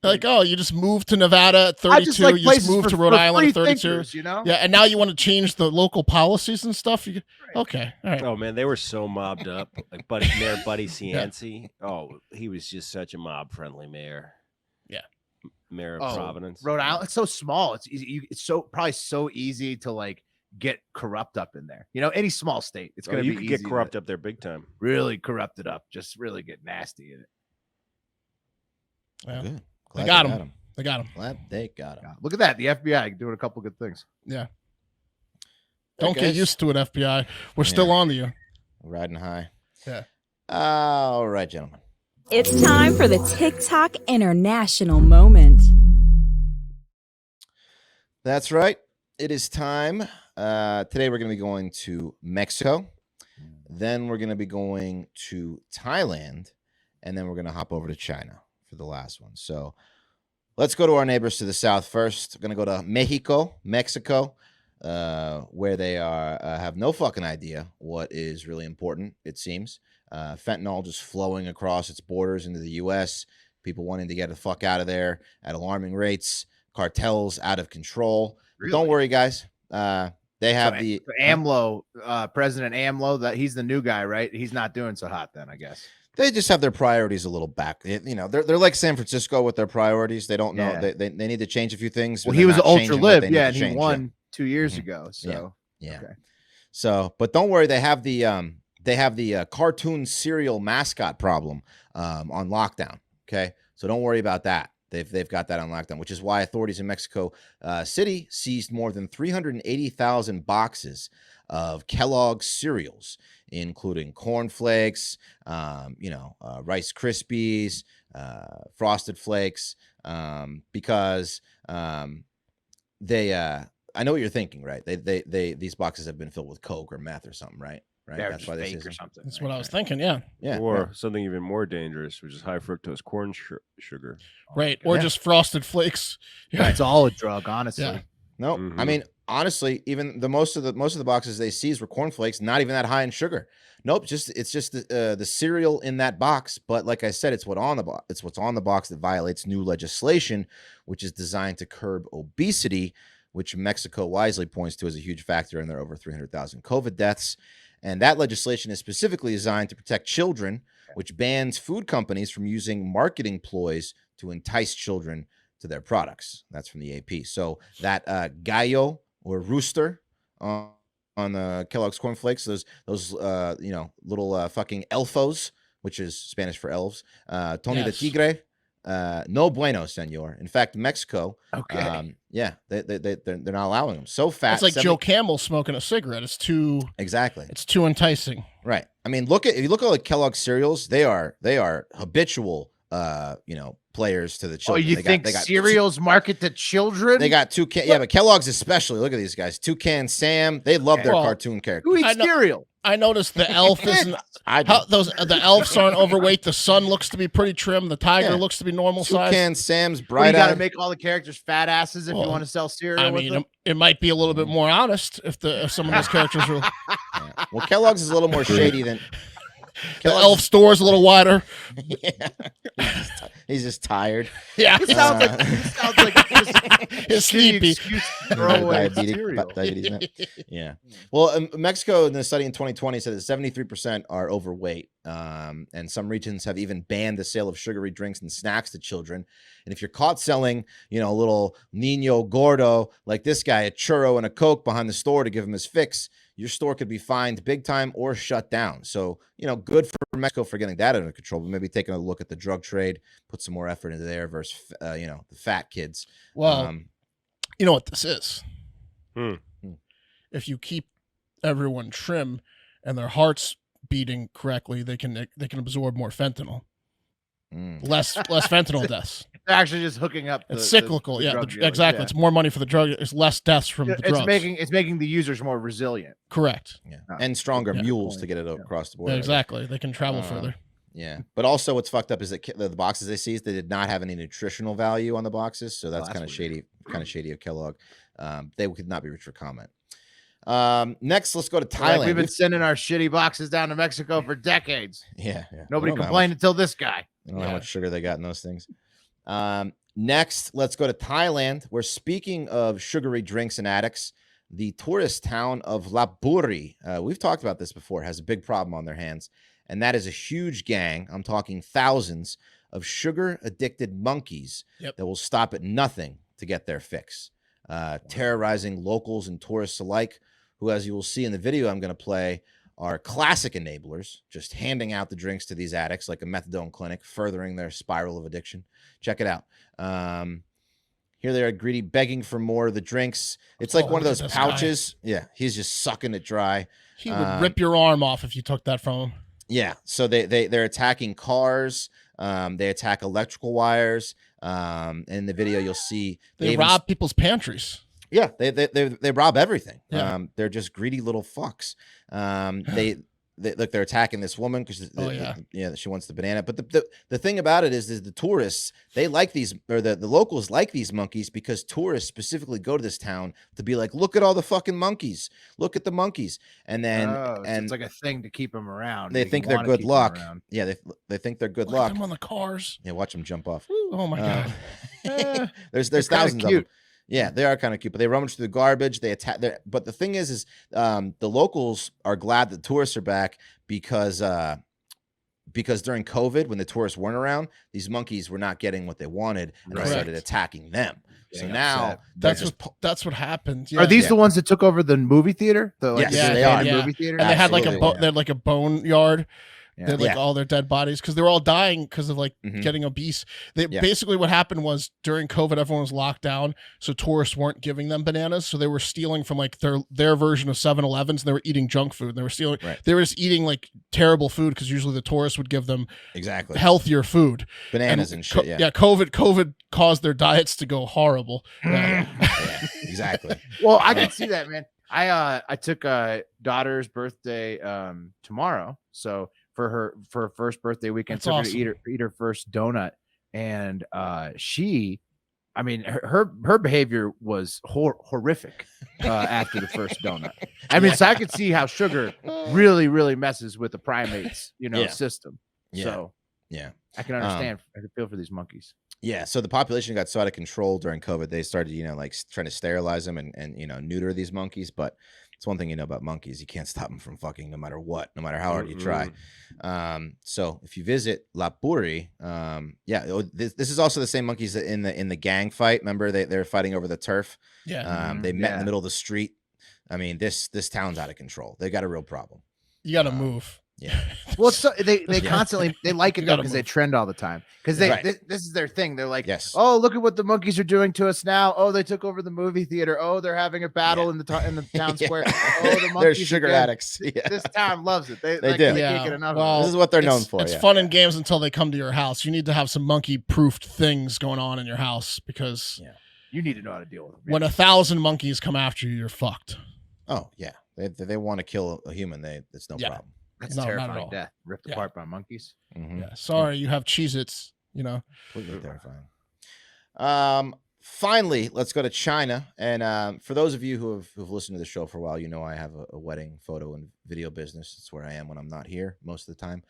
like, oh, you just moved to Nevada at 32. Like you just moved to Rhode Island at 32. Thinkers, Yeah, and now you want to change the local policies and stuff. Okay, all right. Oh man, they were so mobbed up. Like Mayor Buddy Cianci. Yeah. Oh, he was just such a mob-friendly mayor. Yeah. Mayor of Providence. Rhode Island, it's so small. It's easy. It's probably so easy to like get corrupt up in there. Any small state, it's going to be easy. You could get corrupt up there big time. Really corrupted up. Just really get nasty in it. Yeah. Good. They got him. They got him. Glad they got him. Look at that. The FBI doing a couple good things. Yeah. Don't get used to it, FBI. We're still on to you. Riding high. Yeah. All right, gentlemen. It's time for the TikTok International Moment. That's right. It is time. Today we're going to be going to Mexico. Then we're going to be going to Thailand. And then we're going to hop over to China for the last one. So let's go to our neighbors to the south first. We're going to go to Mexico, where they have no fucking idea what is really important, it seems. Fentanyl just flowing across its borders into the U.S., people wanting to get the fuck out of there at alarming rates, cartels out of control. Really? Don't worry, guys. They have AMLO, President AMLO, that he's the new guy, right? He's not doing so hot then, I guess. They just have their priorities a little back. They're like San Francisco with their priorities. They don't know. They need to change a few things. Well, he was ultra lib, and he won 2 years ago. So yeah. Okay. So, but don't worry. They have the cartoon cereal mascot problem on lockdown. Okay, so don't worry about that. They've got that on lockdown, which is why authorities in Mexico City seized more than 380,000 boxes of Kellogg cereals, including cornflakes, Rice Krispies, Frosted Flakes, because they. I know what you're thinking, right? These boxes have been filled with Coke or meth or something, right? Right. That's why they say something. That's what I was thinking. Yeah. Or something even more dangerous, which is high fructose corn sugar. Right. Or just Frosted Flakes. Yeah. It's all a drug, honestly. Yeah. No, I mean, honestly, even most of the boxes they seized were cornflakes, not even that high in sugar. Nope, it's just the cereal in that box. But like I said, it's what's on the box that violates new legislation, which is designed to curb obesity, which Mexico wisely points to as a huge factor in their over 300,000 COVID deaths. And that legislation is specifically designed to protect children, which bans food companies from using marketing ploys to entice children to their products. That's from the AP. So that gallo or rooster on the Kellogg's cornflakes, those little fucking elfos, which is Spanish for elves. Tony the Tigre. No bueno, senor. In fact, Mexico, they're not allowing them. So fat. It's like Joe Camel smoking a cigarette. It's too enticing. Right. I mean, if you look at like Kellogg cereals, they are habitual players to the children. Oh, you think cereals market to children? They got but Kellogg's especially. Look at these guys. Toucan Sam. They love their cartoon characters. Who eats cereal? I noticed the elf isn't. The elves aren't overweight. The sun looks to be pretty trim. The tiger looks to be normal size. Toucan Sam's You bright-eyed. got to make all the characters fat asses if you want to sell cereal. I mean, it might be a little bit more honest if some of those characters were. Yeah. Well, Kellogg's is a little more shady than. The elf store is a little wider. He's just tired. Yeah, It sounds like it's sleepy. Diabetes. Yeah. Well, Mexico in the study in 2020 said that 73% are overweight, and some regions have even banned the sale of sugary drinks and snacks to children. And if you're caught selling, a little niño gordo like this guy, a churro and a Coke behind the store to give him his fix, your store could be fined big time or shut down. So, good for Mexico for getting that under control, but maybe taking a look at the drug trade, put some more effort into there versus, the fat kids. Well, you know what this is? If you keep everyone trim and their hearts beating correctly, they can absorb more fentanyl. Less fentanyl deaths. They're actually just hooking up. It's cyclical. Exactly. Yeah. It's more money for the drug. It's less deaths from the drugs. It's making the users more resilient. Correct. Yeah. And stronger mules to get it across the board. Yeah, exactly. They can travel further. Yeah. But also what's fucked up is that the boxes they seized, they did not have any nutritional value on the boxes. So that's kind of shady of Kellogg. They could not be reached for comment. Next, let's go to Thailand. We've been sending our shitty boxes down to Mexico for decades. Yeah. Nobody complained until this guy. I don't know how much sugar they got in those things. Next, let's go to Thailand, where, speaking of sugary drinks and addicts, the tourist town of Lapburi, we've talked about this before, has a big problem on their hands, and that is a huge gang, I'm talking thousands, of sugar-addicted monkeys that will stop at nothing to get their fix, terrorizing locals and tourists alike, who, as you will see in the video I'm going to play, are classic enablers, just handing out the drinks to these addicts like a methadone clinic, furthering their spiral of addiction. Check it out. Here they are, greedy, begging for more of the drinks. It's like one of those pouches. Guy. Yeah, he's just sucking it dry. He would rip your arm off if you took that from him. Yeah, so they're attacking cars. They attack electrical wires. In the video, you'll see they rob people's pantries. Yeah, they rob everything. Yeah. They're just greedy little fucks. They're attacking this woman because she wants the banana. But the thing about it is the tourists, they like these, or the locals like these monkeys because tourists specifically go to this town to be like, look at all the fucking monkeys, look at the monkeys, and then it's like a thing to keep them around. They think they're good luck. Yeah, they think they're good luck. Them on the cars. Yeah, watch them jump off. Oh my god. There's thousands of them. Yeah, they are kind of cute, but they rummage through the garbage. They attack. But the thing is the locals are glad that tourists are back because during COVID, when the tourists weren't around, these monkeys were not getting what they wanted, and they started attacking them. So now that's what happened. Yeah. Are these the ones that took over the movie theater? Yes, they are. Movie theater, and they had like a boneyard. They had like all their dead bodies because they were all dying because of getting obese. Basically what happened was during COVID, everyone was locked down, so tourists weren't giving them bananas, so they were stealing from like their version of 7-Elevens, and they were eating junk food. And they were stealing. Right. They were just eating like terrible food because usually the tourists would give them healthier food, bananas and shit. Yeah, COVID caused their diets to go horrible. Exactly. Well, I can see that, man. I took daughter's birthday tomorrow, so. For her first birthday weekend, took her to eat her first donut, and she I mean, her behavior was horrific after the first donut. I mean, so I could see how sugar really, really messes with the primates, system. Yeah. So Yeah. I can understand. I can feel for these monkeys. Yeah. So the population got so out of control during COVID, they started, like trying to sterilize them and neuter these monkeys. But it's one thing you know about monkeys, you can't stop them from fucking no matter what, no matter how hard you try. So if you visit Lapuri, this is also the same monkeys that in the gang fight. Remember they're fighting over the turf. Yeah. They met in the middle of the street. I mean, this town's out of control. They got a real problem. You got to move. Yeah. Well, so they constantly they like it though because they trend all the time because this is their thing. They're like, yes, oh, look at what the monkeys are doing to us now. Oh, they took over the movie theater. Oh, they're having a battle in the town square. Oh, the monkeys they're sugar addicts. This town loves it. They do. They can't get enough. Well, this is what they're known for. It's fun in games until they come to your house. You need to have some monkey-proofed things going on in your house because you need to know how to deal with them. When 1,000 monkeys come after you, you're fucked. Oh yeah, they want to kill a human. It's no problem. That's No, not at terrifying all. death. Ripped apart by monkeys. Mm-hmm. Yeah. Sorry, you have Cheez-Its, Completely terrifying. Finally, let's go to China. And for those of you who've listened to the show for a while, I have a wedding photo and video business. It's where I am when I'm not here most of the time.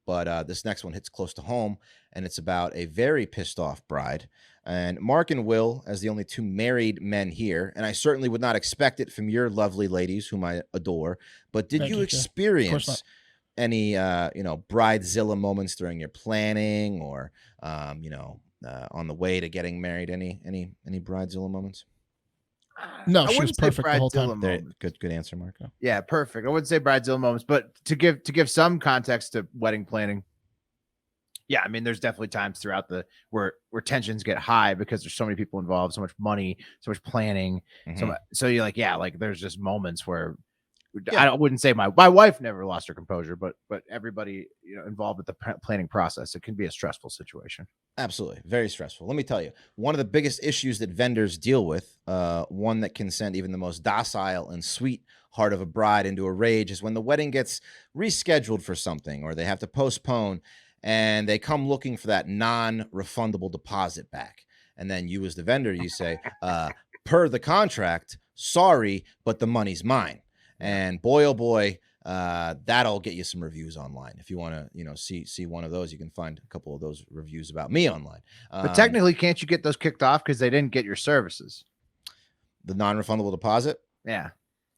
But this next one hits close to home, and it's about a very pissed off bride. And Mark and Will, as the only two married men here, and I certainly would not expect it from your lovely ladies, whom I adore, but did you experience any, Bridezilla moments during your planning or, on the way to getting married? Any Bridezilla moments? No, she was perfect the whole time. Good answer, Mark. Yeah, perfect. I wouldn't say bridezilla moments, but to give some context to wedding planning. Yeah, I mean, there's definitely times throughout where tensions get high because there's so many people involved, so much money, so much planning. So you're like, there's just moments where I wouldn't say my wife never lost her composure, but everybody involved with the planning process, it can be a stressful situation. Absolutely. Very stressful. Let me tell you, one of the biggest issues that vendors deal with, one that can send even the most docile and sweet heart of a bride into a rage, is when the wedding gets rescheduled for something or they have to postpone and they come looking for that non-refundable deposit back. And then you as the vendor, you say, per the contract, sorry, but the money's mine. And boy, oh boy, that'll get you some reviews online. If you want to, see one of those, you can find a couple of those reviews about me online. But technically, can't you get those kicked off because they didn't get your services? The non-refundable deposit? Yeah.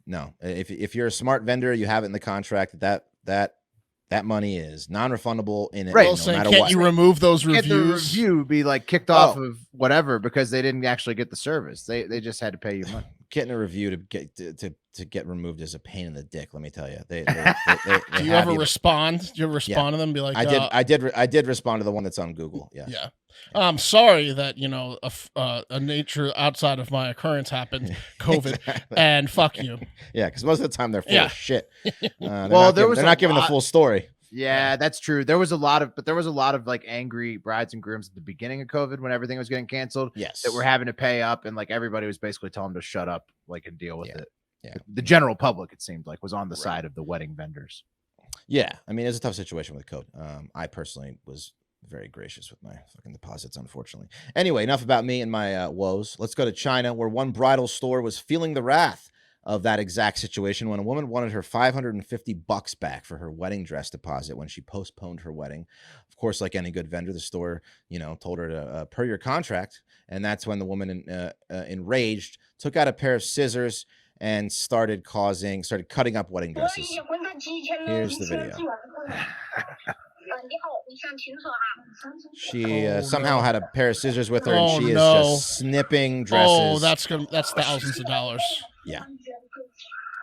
No. If you're a smart vendor, you have it in the contract that money is non-refundable in it. Right. No matter can't what. you remove those reviews? Can't the review be like kicked off of whatever because they didn't actually get the service? They just had to pay you money. Getting a review to get removed is a pain in the dick. Let me tell you. They Do you ever respond? Do you ever respond to them? And be like, I did respond to the one that's on Google. Yeah. Yeah. I'm sorry that a nature outside of my occurrence happened, COVID, and fuck you. Yeah, because most of the time they're full of shit. They're not giving the full story. Yeah, that's true. There was a lot of like angry brides and grooms at the beginning of COVID when everything was getting canceled. Yes, that were having to pay up, and like everybody was basically telling them to shut up, like, and deal with it. Yeah, the general public, it seemed like, was on the side of the wedding vendors. Yeah, I mean, it's a tough situation with the code. I personally was very gracious with my fucking deposits, unfortunately. Anyway, enough about me and my woes. Let's go to China, where one bridal store was feeling the wrath of that exact situation when a woman wanted her $550 back for her wedding dress deposit when she postponed her wedding. Of course, like any good vendor, the store, told her to per your contract. And that's when the woman, enraged, took out a pair of scissors and started cutting up wedding dresses. Here's the video. She somehow had a pair of scissors with her, and she is just snipping dresses. Oh, that's thousands of dollars. Yeah.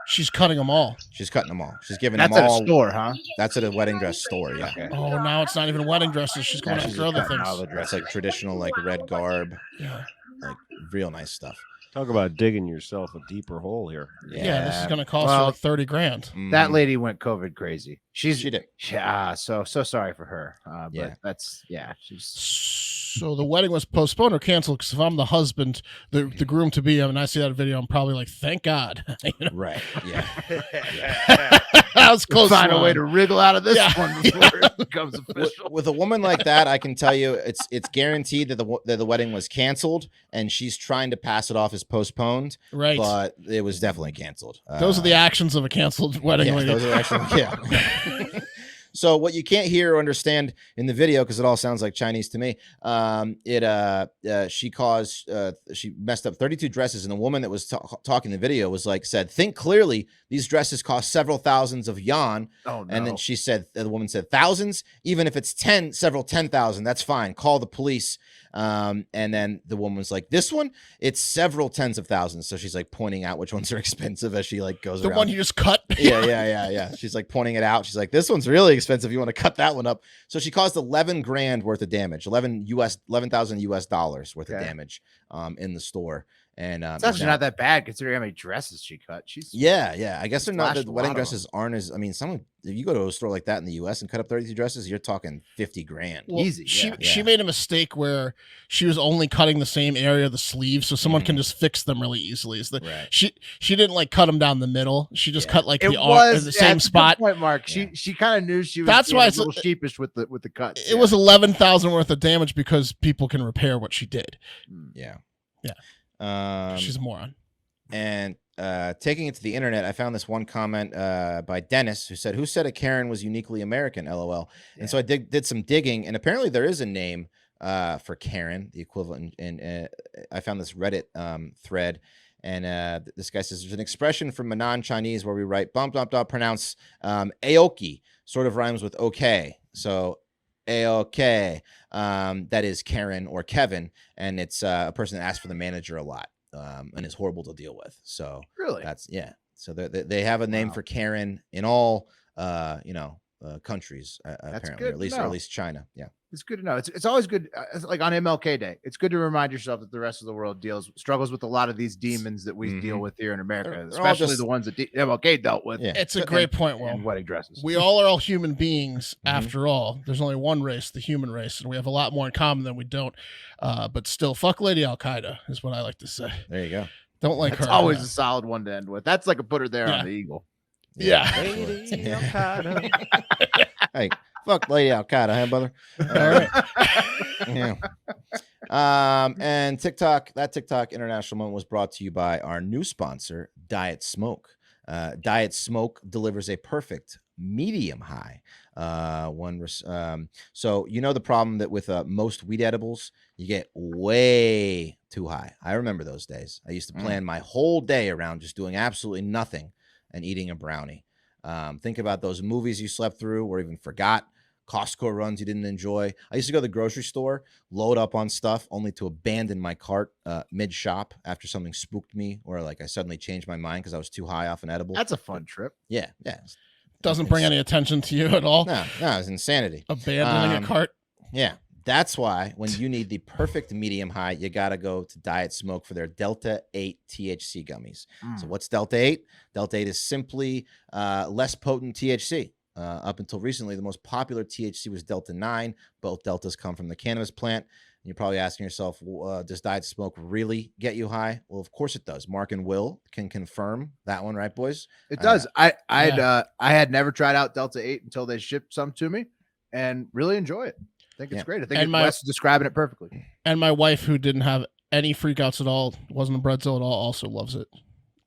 She's cutting them all. She's cutting them all. She's giving them all. That's at a store, huh? That's at a wedding dress store, yeah. Okay. Oh, now it's not even wedding dresses. She's going after other things. That's like traditional, like red garb. Yeah. Like real nice stuff. Talk about digging yourself a deeper hole here. Yeah, this is going to cost her like $30,000. That lady went COVID crazy. She did. Yeah, so sorry for her. But yeah. she's So the wedding was postponed or canceled? Because if I'm the husband, the groom to be, and I see that video, I'm probably like, thank God. You know? Right. Yeah. I was close. Find a way to wriggle out of this Yeah. one before it becomes official. With a woman like that, I can tell you it's guaranteed that the wedding was canceled, and she's trying to pass it off as postponed. Right. But it was definitely canceled. Those are the actions of a canceled wedding. Yeah, lady. those are actually, yeah. So what you can't hear or understand in the video, because it all sounds like Chinese to me, she messed up 32 dresses, and the woman that was talking the video was like, said, think clearly, these dresses cost several thousands of yuan. Oh, no. And then she said, the woman said, thousands, even if it's several 10,000, that's fine. Call the police. And then the woman was like, this one, it's several tens of thousands. So she's like pointing out which ones are expensive as she like goes the around. one you just cut. Yeah. She's like pointing it out. She's like, this one's really expensive. You want to cut that one up. So she caused 11 grand worth of damage, 11,000 US dollars worth of damage in the store. And it's actually not that bad considering how many dresses she cut. Yeah. I guess they're not, the wedding of dresses aren't as, I mean, if you go to a store like that in the US and cut up 32 dresses, you're talking 50 grand. Well, easy. She made a mistake where she was only cutting the same area of the sleeves, so someone can just fix them really easily. She didn't like cut them down the middle. She just cut like the same spot. Point, Mark. She kind of knew she was. That's why it's a little sheepish with the cut. It was 11,000 worth of damage because people can repair what she did. Yeah. She's a moron. And taking it to the internet, I found this one comment by Dennis who said, "Who said a Karen was uniquely American? LOL." Yeah. And so I did some digging, and apparently there is a name for Karen, the equivalent. And I found this Reddit thread, and this guy says there's an expression from a non-Chinese where we write bump bump bump, pronounce aoki, sort of rhymes with okay. So aok, that is Karen or Kevin, and it's a person that asks for the manager a lot. And is horrible to deal with. So really, so they have a name for Karen in all countries. That's apparently, good or at least China. Yeah, it's good to know. It's always good. It's like on MLK Day, it's good to remind yourself that the rest of the world struggles with a lot of these demons that we deal with here in America, especially the ones that MLK dealt with. Yeah. It's a great point. Will, wedding dresses. We all are human beings. After all, there's only one race, the human race, and we have a lot more in common than we don't. But still, fuck Lady Al Qaeda is what I like to say. There you go. Don't like her. It's always a solid one to end with. That's like a putter there on the eagle. Yeah. Lady Al Qaeda. Hey, fuck Lady Al Qaeda, huh, brother? All right. Yeah. And that TikTok international moment was brought to you by our new sponsor, Diet Smoke. Diet Smoke delivers a perfect medium high. So you know the problem that with most weed edibles, you get way too high. I remember those days. I used to plan my whole day around just doing absolutely nothing and eating a brownie. Think about those movies you slept through or even forgot. Costco runs you didn't enjoy. I used to go to the grocery store, load up on stuff, only to abandon my cart mid-shop after something spooked me, or like I suddenly changed my mind because I was too high off an edible. That's a fun trip. Yeah. Doesn't bring any attention to you at all. No, it's insanity. Abandoning a cart. Yeah. That's why when you need the perfect medium high, you got to go to Diet Smoke for their Delta 8 THC gummies. So what's Delta 8? Delta 8 is simply less potent THC. Up until recently, the most popular THC was Delta 9. Both Deltas come from the cannabis plant. And you're probably asking yourself, does Diet Smoke really get you high? Well, of course it does. Mark and Will can confirm that one, right, boys? It does. I had never tried out Delta 8 until they shipped some to me and really enjoy it. I think it's great. I think Wes is describing it perfectly. And my wife, who didn't have any freakouts at all, wasn't a Bridezilla at all, also loves it.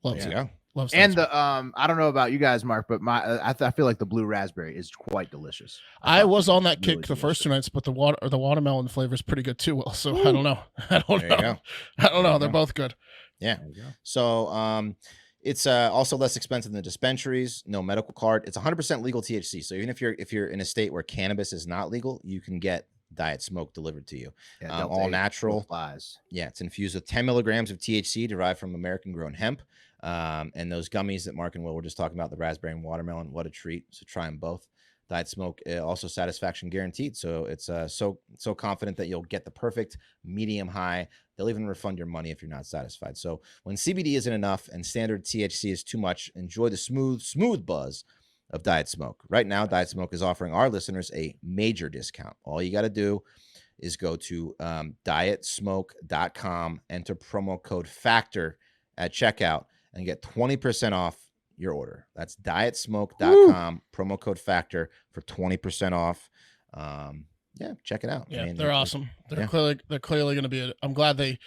Loves it. Loves and the I don't know about you guys, Mark, but I feel like the blue raspberry is quite delicious. I was on that kick the first 2 nights, but the watermelon flavor is pretty good too. Will, so I don't know. I don't know. They're both good. Yeah. So it's also less expensive than dispensaries. No medical card. It's 100% legal THC. So even if you're in a state where cannabis is not legal, you can get Diet Smoke delivered to you. All natural. Yeah, it's infused with 10 milligrams of THC derived from American grown hemp. And those gummies that Mark and Will were just talking about, the raspberry and watermelon, what a treat. So try them both. Diet Smoke, also satisfaction guaranteed. So it's so confident that you'll get the perfect medium high. They'll even refund your money if you're not satisfied. So when CBD isn't enough and standard THC is too much, enjoy the smooth buzz of Diet Smoke. Right now, Diet Smoke is offering our listeners a major discount. All you got to do is go to dietsmoke.com, enter promo code FACTOR at checkout, and get 20% off your order. That's dietsmoke.com, promo code FACTOR for 20% off. Yeah, check it out. Yeah, I mean, they're it's- awesome. They're yeah. clearly going to be. I'm glad they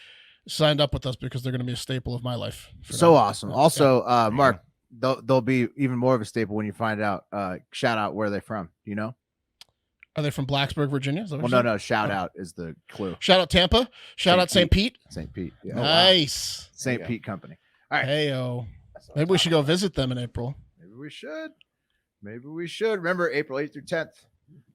signed up with us because they're going to be a staple of my life. So now. awesome. Yeah. Also, you Mark, they'll be even more of a staple when you find out. Shout out where they're from. Do you know? Are they from Blacksburg, Virginia? Is that what Well, you no. said? Shout out is the clue. Shout out Tampa. Shout St. out St. Pete. St. Pete. Yeah. Nice. St. go. Pete Company. All right. Heyo. That's what Maybe I'm we should talking go visit them in April. Maybe we should. Maybe we should. Remember, April 8th through 10th,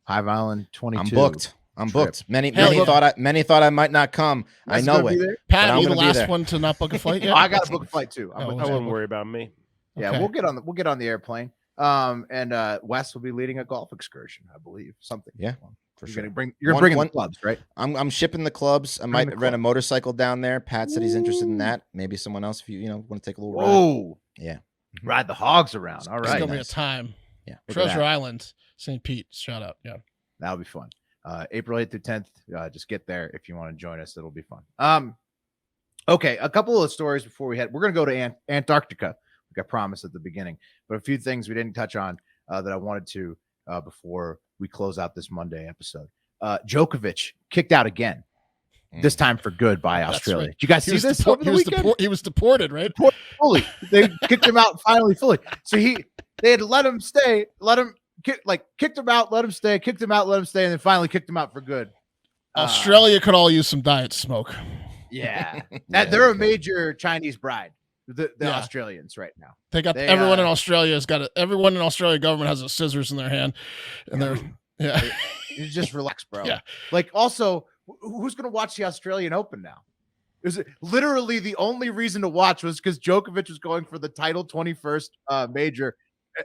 Hive Island 22. I'm booked. I'm trip. booked. Many Hell yeah. thought I might not come. I That's know gonna be it. there. Pat, But are I'm you the gonna be last there. one to not book a flight yet? Oh, I got to book a flight too. I'm Oh, booking I a wouldn't flight. worry about me. Yeah, Okay. we'll get on the airplane. And Wes will be leading a golf excursion, I believe. Something. Yeah, for You're sure. gonna bring. You're One- bringing one- the clubs, right? I'm shipping the clubs. I Bring might the rent a club. motorcycle down there. Pat said he's interested in that. Maybe someone else if you want to take a little ride. Whoa! Yeah. Ride the hogs around. All It's right, gonna be a Nice. time. Yeah. Look at Treasure that. Island, St. Pete. Shout out. Yeah. That'll be fun. April 8th through 10th. Just get there if you want to join us. It'll be fun. Okay, a couple of stories before we head. We're gonna go to Antarctica, like I promised at the beginning, but a few things we didn't touch on that I wanted to before we close out this Monday episode. Djokovic kicked out again, this time for good by That's Australia. right. Did you guys see this over the weekend? He was deported, right? Fully, they kicked him out finally fully. So they had to let him stay, kicked him out, let him stay, kicked him out, let him stay, and then finally kicked him out for good. Australia could all use some diet smoke. Yeah, Yeah, they're a okay. major Chinese bride. The Yeah. Australians right now. They uh, everyone in Australia has got everyone in Australia government has a scissors in their hand, and they're You just relax, bro. Yeah. Like, also, who's going to watch the Australian Open now? Is it literally the only reason to watch was because Djokovic was going for the title 21st major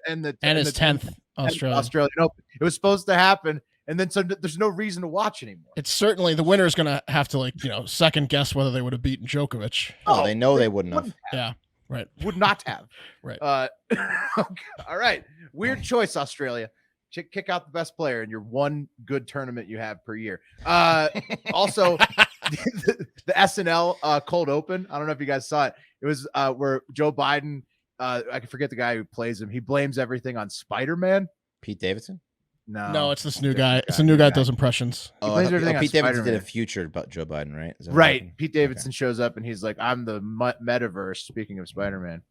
and his the 10th Australian. Open. It was supposed to happen, and then so there's no reason to watch anymore. It's certainly the winner is going to have to second guess whether they would have beaten Djokovic. Oh, they know they wouldn't have. Yeah, right. Would not have. Right. All right. Weird choice, Australia. Kick out the best player in your one good tournament you have per year. Also, the SNL cold open. I don't know if you guys saw it. It was where Joe Biden, I can forget the guy who plays him. He blames everything on Spider-Man. Pete Davidson? No, it's this new guy. It's a new guy that does impressions. Oh, blames everything on Pete Davidson did Spider-Man. a future about Joe Biden, right? Is that what Right. happened? Pete Davidson shows up and he's like, I'm the metaverse, speaking of Spider-Man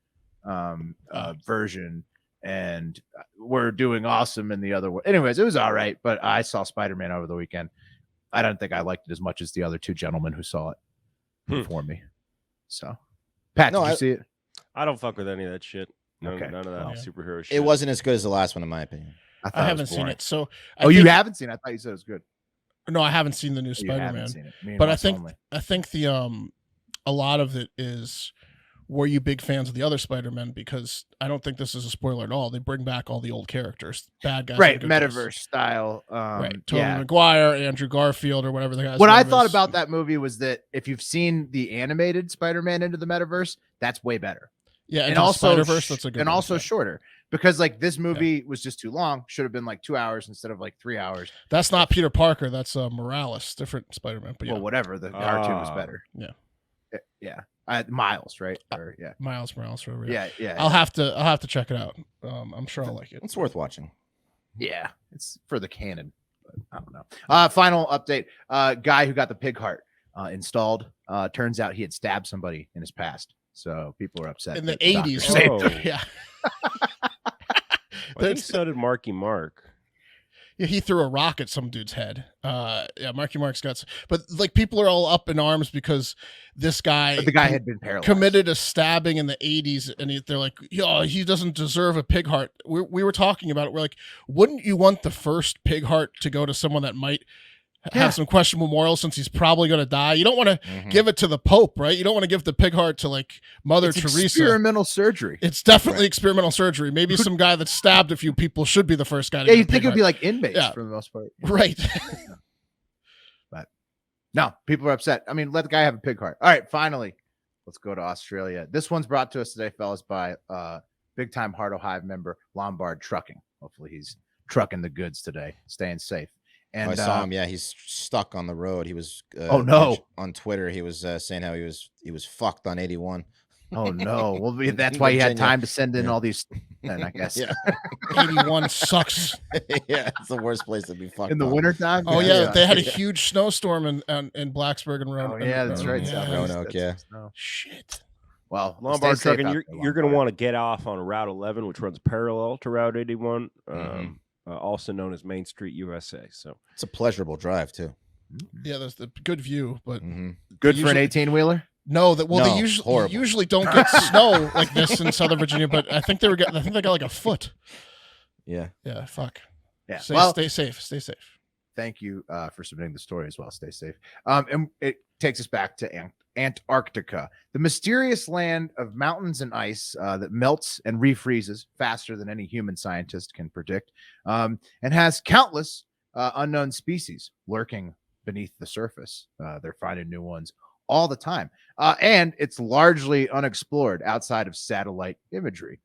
version, and we're doing awesome in the other way. Anyways, it was all right, but I saw Spider-Man over the weekend. I don't think I liked it as much as the other two gentlemen who saw it before me. So, Pat, No, did you see it? I don't fuck with any of that shit. None Okay. of that Well, superhero shit. It wasn't as good as the last one, in my opinion. thought I it haven't was seen boring. it. So You haven't seen it? I thought you said it was good. No, I haven't seen the new You haven't Spider-Man. seen it. Me and But Wes only. I think the a lot of it is, were you big fans of the other Spider-Man? Because I don't think this is a spoiler at all. They bring back all the old characters, bad guys, Right, and good guys. metaverse style. Right, Tobey Yeah. Maguire, Andrew Garfield, or whatever the guy's What I name thought is. about that movie was that if you've seen the animated Spider-Man Into the Metaverse, that's way better. Yeah, And Into the also, Spider-Verse, that's a good and one, also yeah. shorter, because like this movie was just too long. Should have been like 2 hours instead of like 3 hours. That's not Peter Parker. That's Morales, different Spider-Man. But yeah, Well, whatever. The cartoon was Ah. better. Yeah. Yeah. Miles, right? Or yeah. Miles Morales. Whatever, Yeah. I'll have to check it out. I'm sure I'll like it. It's worth watching. Yeah. It's for the canon. But I don't know. Final update. Guy who got the pig heart installed. Turns out he had stabbed somebody in his past. So people are upset. In the that the doctor 80s. saved Oh. him. Yeah. I think so did Marky Mark. Yeah, he threw a rock at some dude's head. Yeah, Marky Mark's got, but like people are all up in arms because this guy, But the guy had been paralyzed. committed a stabbing in the 80s, and they're like, "Yo, he doesn't deserve a pig heart." We were talking about it. We're like, wouldn't you want the first pig heart to go to someone that might Yeah. have some questionable morals since he's probably going to die? You don't want to Mhm. give it to the Pope, right? You don't want to give the pig heart to like Mother It's Teresa. experimental surgery. It's definitely experimental surgery. Maybe some guy that stabbed a few people should be the first guy to Yeah, get you'd a pig think it would heart. be like inmates Yeah. for the most part. Right. No, people are upset. I mean, let the guy have a pig heart. All right, finally, let's go to Australia. This one's brought to us today, fellas, by big time Heart O' Hive member Lombard Trucking. Hopefully, he's trucking the goods today, staying safe. And I saw him. Yeah, he's stuck on the road. He was. Oh, no. On Twitter, he was saying how he was fucked on 81. Oh no! Well, that's why he had Virginia. time to send in all these. Then I guess Yeah. 81 sucks. Yeah, it's the worst place to be fucked in the on. wintertime. Oh yeah, they had a huge snowstorm in Blacksburg and Oh yeah, that's right. Yeah. Roanoke, yeah. Shit. Well, Lombard stay safe trucking, out you're, there, you're going to Lombard. want to get off on Route 11, which runs parallel to Route 81, also known as Main Street USA. So It's a pleasurable drive too. Yeah, there's the good view, but Good for an usually- 18-wheeler. no, that well No, they horrible. usually don't get snow like this in Southern Virginia, but I think they got like a foot. Yeah. Yeah, fuck. Yeah. Stay safe. Stay safe. Thank you for submitting the story as well. Stay safe. And it takes us back to Antarctica, the mysterious land of mountains and ice that melts and refreezes faster than any human scientist can predict, and has countless unknown species lurking beneath the surface. They're finding new ones all the time. And it's largely unexplored outside of satellite imagery.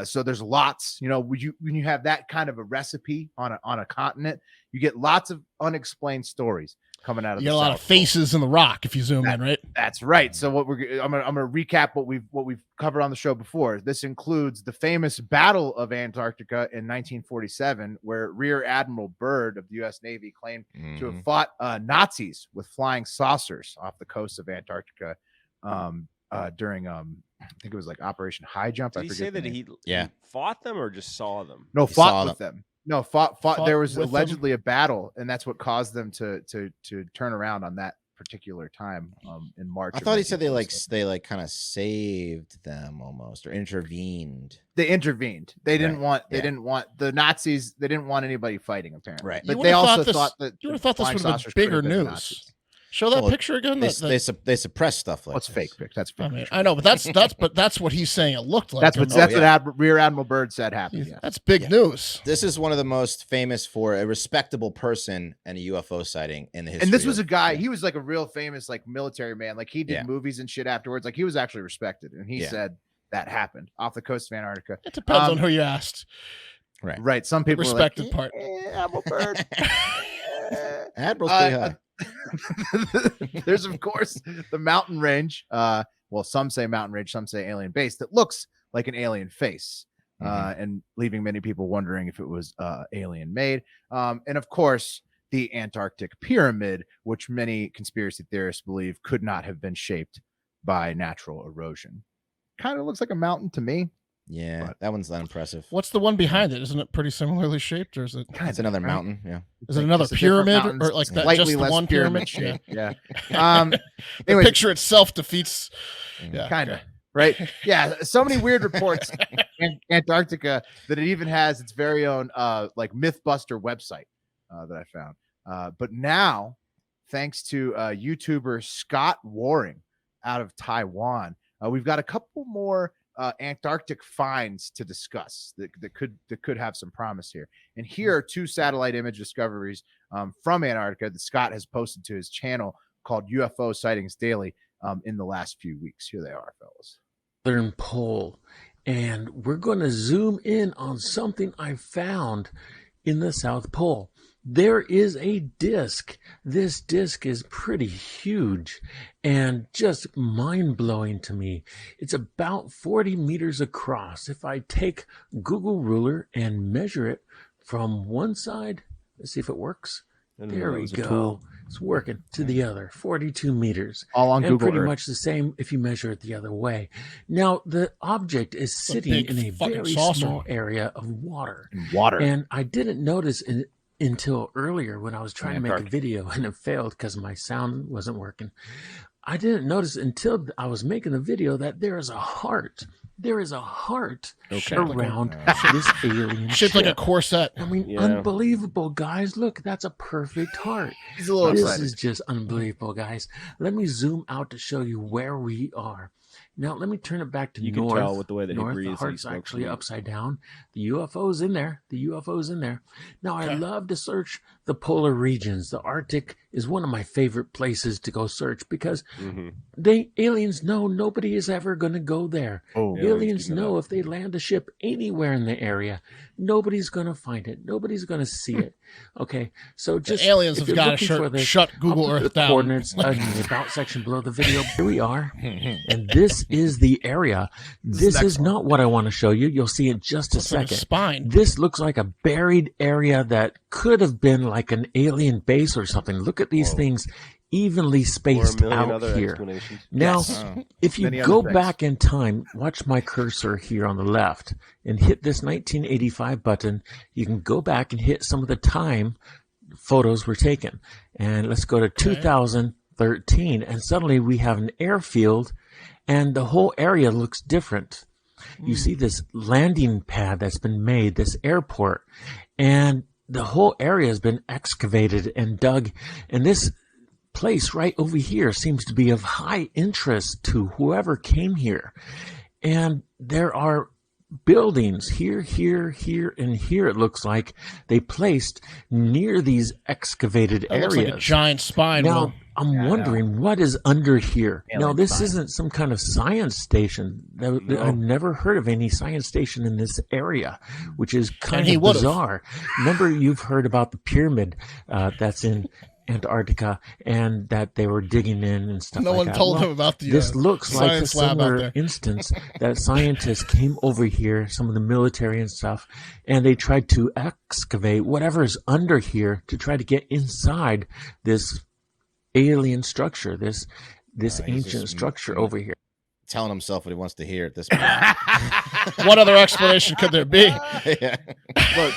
So there's lots, when you have that kind of a recipe on a continent, you get lots of unexplained stories coming out of You the got a lot South of Pole. faces in the rock if you zoom in, right? That's right. So I'm gonna recap what we've covered on the show before. This includes the famous Battle of Antarctica in 1947, where Rear Admiral Byrd of the U.S. Navy claimed to have fought Nazis with flying saucers off the coast of Antarctica during I think it was like Operation High Jump. did I he forget say the that name. he fought them or just saw them? No, He saw fought with them. No, fought. There was with them? allegedly a battle, and that's what caused them to turn around on that particular time in March. I of thought he said they 1947. kind of saved them almost or intervened. They intervened. They didn't Right. want. They Yeah. didn't want the Nazis. They didn't want anybody fighting. Apparently, Right. But You they would've also thought thought that You would have the thought this flying would have saucers been could have bigger been the news. Nazis. Show that Well, picture again. They suppress stuff like Well, it's this. fake. That's fake. I mean, I know, but that's what he's saying. It looked like. That's I what mean, that's yeah. what Rear Admiral Byrd said happened. Yeah. That's big news. This is one of the most famous for a respectable person and a UFO sighting in the history. And this was of- a guy. He was like a real famous like military man. Like he did Yeah. movies and shit afterwards. Like he was actually respected, and he Yeah. saad that happened off the coast of Antarctica. It depends on who you asked. Right. Right. Some people Respected are like, part. Admiral Byrd. Admiral's pretty high. There's of course the mountain range. Well, some say mountain range, some say alien base that looks like an alien face, and leaving many people wondering if it was alien made. And of course, the Antarctic pyramid, which many conspiracy theorists believe could not have been shaped by natural erosion. Kind of looks like a mountain to me. Yeah, But- that one's not impressive. What's the one behind it? Isn't it pretty similarly shaped, or is it? It's another mountain. Yeah. Is it another Just a different pyramid, mountain, or like that? slightly Just the less one pyramid? shape. Yeah. The Anyways, picture itself defeats. Yeah, kind of okay. right. Yeah, so many weird reports in Antarctica that it even has its very own like Mythbuster website that I found. But now, thanks to YouTuber Scott Waring out of Taiwan, we've got a couple more Antarctic finds to discuss that could have some promise here. And here are two satellite image discoveries from Antarctica that Scott has posted to his channel called UFO Sightings Daily in the last few weeks. Here they are, fellas. Southern Pole, and we're going to zoom in on something I found in the South Pole. There is a disc. This disc is pretty huge and just mind-blowing to me. It's about 40 meters across. If I take Google ruler and measure it from one side, let's see if it works. There we go. It's working to the other, 42 meters. All on and Google pretty Earth. much the same if you measure it the other way. Now, the object is sitting big in a fucking very saucer. small area of water. Water. And I didn't notice until earlier when I was trying to make a Antarctica. video and it failed because my sound wasn't working. I didn't notice until I was making the video that there is a heart. There is a heart around this alien Shaped like a ship. corset. I mean, Yeah. unbelievable, guys. Look, that's a perfect heart. He's a little This excited. is just unbelievable, guys. Let me zoom out to show you where we are. Now let me turn it back to You north. can tell with the way that he north, breathes. the he heart's smokes actually weed. upside down. The UFO's in there. The UFO's in there. Now I love to search the polar regions. The Arctic is one of my favorite places to go search because aliens know nobody is ever going to go there. Aliens know if they land a ship anywhere in the area, nobody's going to find it. Nobody's going to see it. Okay, so just the aliens if have you're got looking for to this, shut Google I'll put Earth the down. coordinates in the about section below the video. Here we are, and this is the area. This is not what I want to show you. You'll see in just a Looks like a second. spine. This looks like a buried area that could have been like an alien base or something. Look at these things evenly spaced out here. Now, if you Many go other things. back in time, watch my cursor here on the left and hit this 1985 button. You can go back and hit some of the time photos were taken. And let's go to 2013. And suddenly we have an airfield and the whole area looks different. You see this landing pad that's been made, this airport, and the whole area has been excavated and dug. And this place right over here seems to be of high interest to whoever came here. And there are buildings here, and here, it looks like they placed near these excavated That areas. looks like a giant spine. Now, Will. I'm wondering what is under here. Alien Now, this spine. isn't some kind of science station. I've never heard of any science station in this area, which is kind of bizarre. Remember, you've heard about the pyramid that's in Antarctica and that they were digging in and stuff No like one that. told him about the This looks like a science lab out similar there. instance that scientists came over here, some of the military and stuff, and they tried to excavate whatever is under here to try to get inside this alien structure, this ancient structure over here. Telling himself what he wants to hear at this point. What other explanation could there be? Look,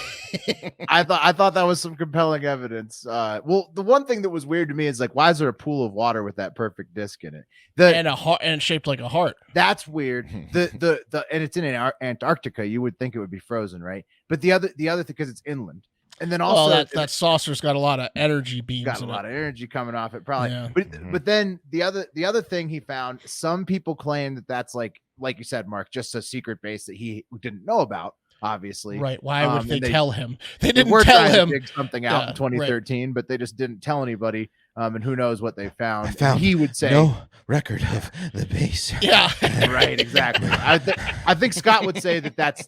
I thought that was some compelling evidence. Well, the one thing that was weird to me is like, why is there a pool of water with that perfect disc in it? And a heart, and shaped like a heart. That's weird. The and it's in Antarctica. You would think it would be frozen, right? But the other thing, because it's inland, and then also that saucer's got a lot of energy beams. got a in lot it. of energy coming off it, probably. Yeah. But then the other thing he found, some people claim that that's like you said, Mark, just a secret base that he didn't know about. Obviously, Right? Why would they and tell him? They They didn't were tell trying him. to dig something out in 2013, but they just didn't tell anybody. And who knows what they found? I found he would say no record of the base. Yeah. right, exactly. I think Scott would say that's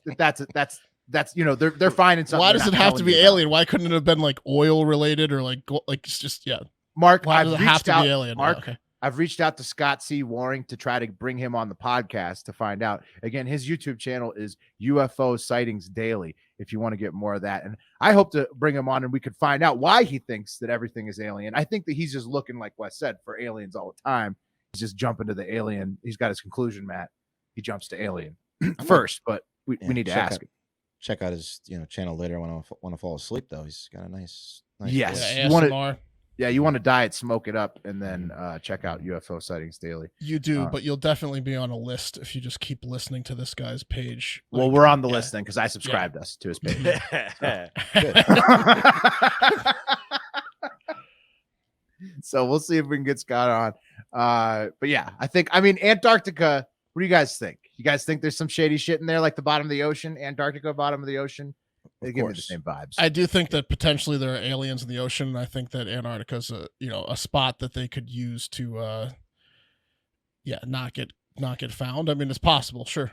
they're finding something. Why they're does it not have to telling be you about. alien? Why couldn't it have been like oil related or like it's just Mark, Why does I've it have reached to out, be alien? Mark, Okay. I've reached out to Scott C. Waring to try to bring him on the podcast to find out. Again, his YouTube channel is UFO Sightings Daily, if you want to get more of that. And I hope to bring him on and we could find out why he thinks that everything is alien. I think that he's just looking, like Wes said, for aliens all the time. He's just jumping to the alien. He's got his conclusion, Matt. He jumps to alien first, but we need to ask him. Check out his channel later when I want to fall asleep, though. He's got a nice Yes. voice. You want to- ASMR. Yeah, you want to diet, smoke it up, and then check out UFO Sightings Daily. You do, but you'll definitely be on a list if you just keep listening to this guy's page. Well, we're on the list then because I subscribed us to his page. So we'll see if we can get Scott on. But yeah, I mean, Antarctica, what do you guys think? You guys think there's some shady shit in there, like the bottom of the ocean, Antarctica, bottom of the ocean? They give me the same vibes. I do think that potentially there are aliens in the ocean, and I think that Antarctica's a spot that they could use to not get found. I mean, it's possible, sure.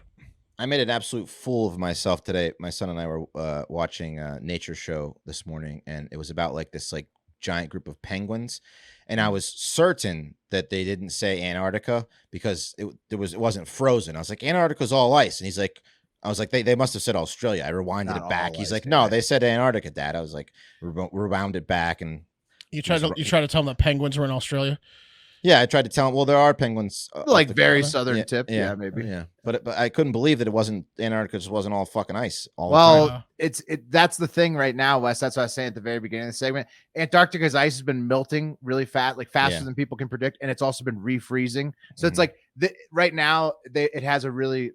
I made an absolute fool of myself today. My son and I were watching a nature show this morning, and it was about like this giant group of penguins, and I was certain that they didn't say Antarctica because it wasn't frozen. I was like, Antarctica's all ice, and he's like, I was like, they must have said Australia. I rewinded Not it back. all He's ice, like, yeah. no, they said Antarctica, Dad. I was like, rewound it back, and You try to tell them that penguins were in Australia. yeah, I tried to tell him. Well, there are penguins, like off the very coast. southern tip. Yeah, maybe. Yeah, but I couldn't believe that it wasn't Antarctica. Just wasn't all fucking ice. All the time. Well, that's the thing right now, Wes. That's what I was saying at the very beginning of the segment. Antarctica's ice has been melting really fast, like faster than people can predict, and it's also been refreezing. So it's like right now it has a really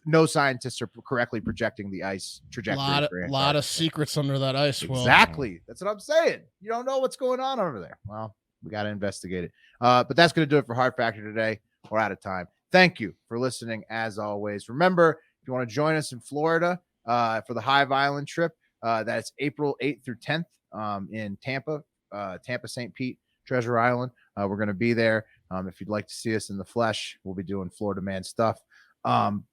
no scientists are correctly projecting the ice trajectory. A lot of secrets under that ice. Exactly. That's what I'm saying. You don't know what's going on over there. Well, we got to investigate it. But that's going to do it for Hard Factor today. We're out of time. thank you for listening as always. Remember, if you want to join us in Florida for the Hive Island trip, that's April 8th through 10th in Tampa, St. Pete, Treasure Island. We're going to be there. If you'd like to see us in the flesh, we'll be doing Florida man stuff.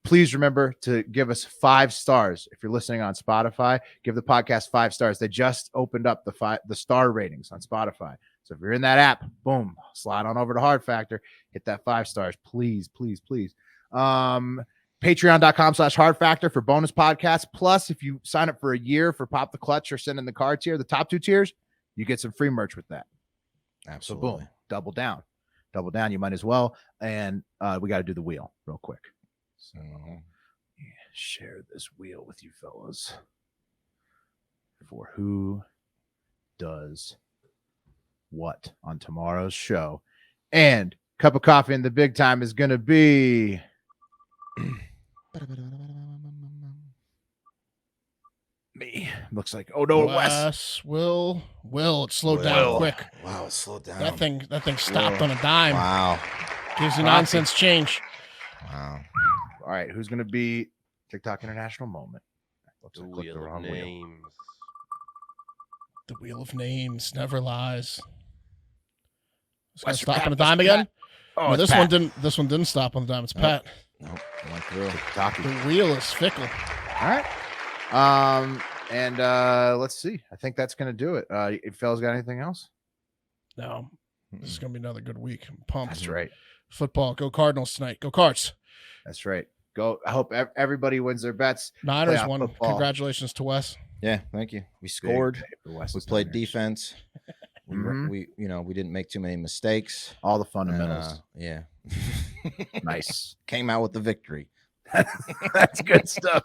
Please remember to give us 5 stars. If you're listening on Spotify, give the podcast 5 stars. They just opened up the star ratings on Spotify. So if you're in that app, boom, slide on over to Hard Factor, hit that 5 stars, please, please, please. Patreon.com/Hard Factor for bonus podcasts. Plus, if you sign up for a year for Pop the Clutch or Send in the Car tier, the top 2 tiers, you get some free merch with that. Absolutely. So boom, double down. You might as well. And we got to do the wheel real quick. So share this wheel with you fellas for who does what on tomorrow's show. And cup of coffee in the big time is going to be me. Looks like Wes. Will it slowed down quick. Wow, it slowed down. That thing stopped on a dime. Wow. Gives you nonsense change. Wow. All right, who's going to be TikTok International Moment? Looks The like I clicked wheel the of wrong wheel. names. The wheel of names never lies. It's gonna Western stop Pat, on a dime Western again. Oh, No, it's this Pat. one didn't. This one didn't stop on the dime. It's Pat. Nope. It went through. TikTok. The wheel is fickle. All right. And let's see. I think that's going to do it. If fellas got anything else? No, this is gonna be another good week. I'm pumped. That's right. Football. Go Cardinals tonight. Go Cards. That's right. Go. I hope everybody wins their bets. Niners Playoff won. football. Congratulations to Wes. Yeah, thank you. We scored. Big West We is played Niners. defense. Mhm. We didn't make too many mistakes. All the fundamentals. Yeah. Nice. Came out with the victory. That's good stuff.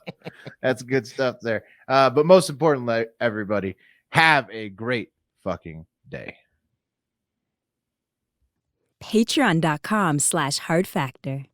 That's good stuff there. But most importantly, everybody, have a great fucking day. Patreon.com/Hard Factor.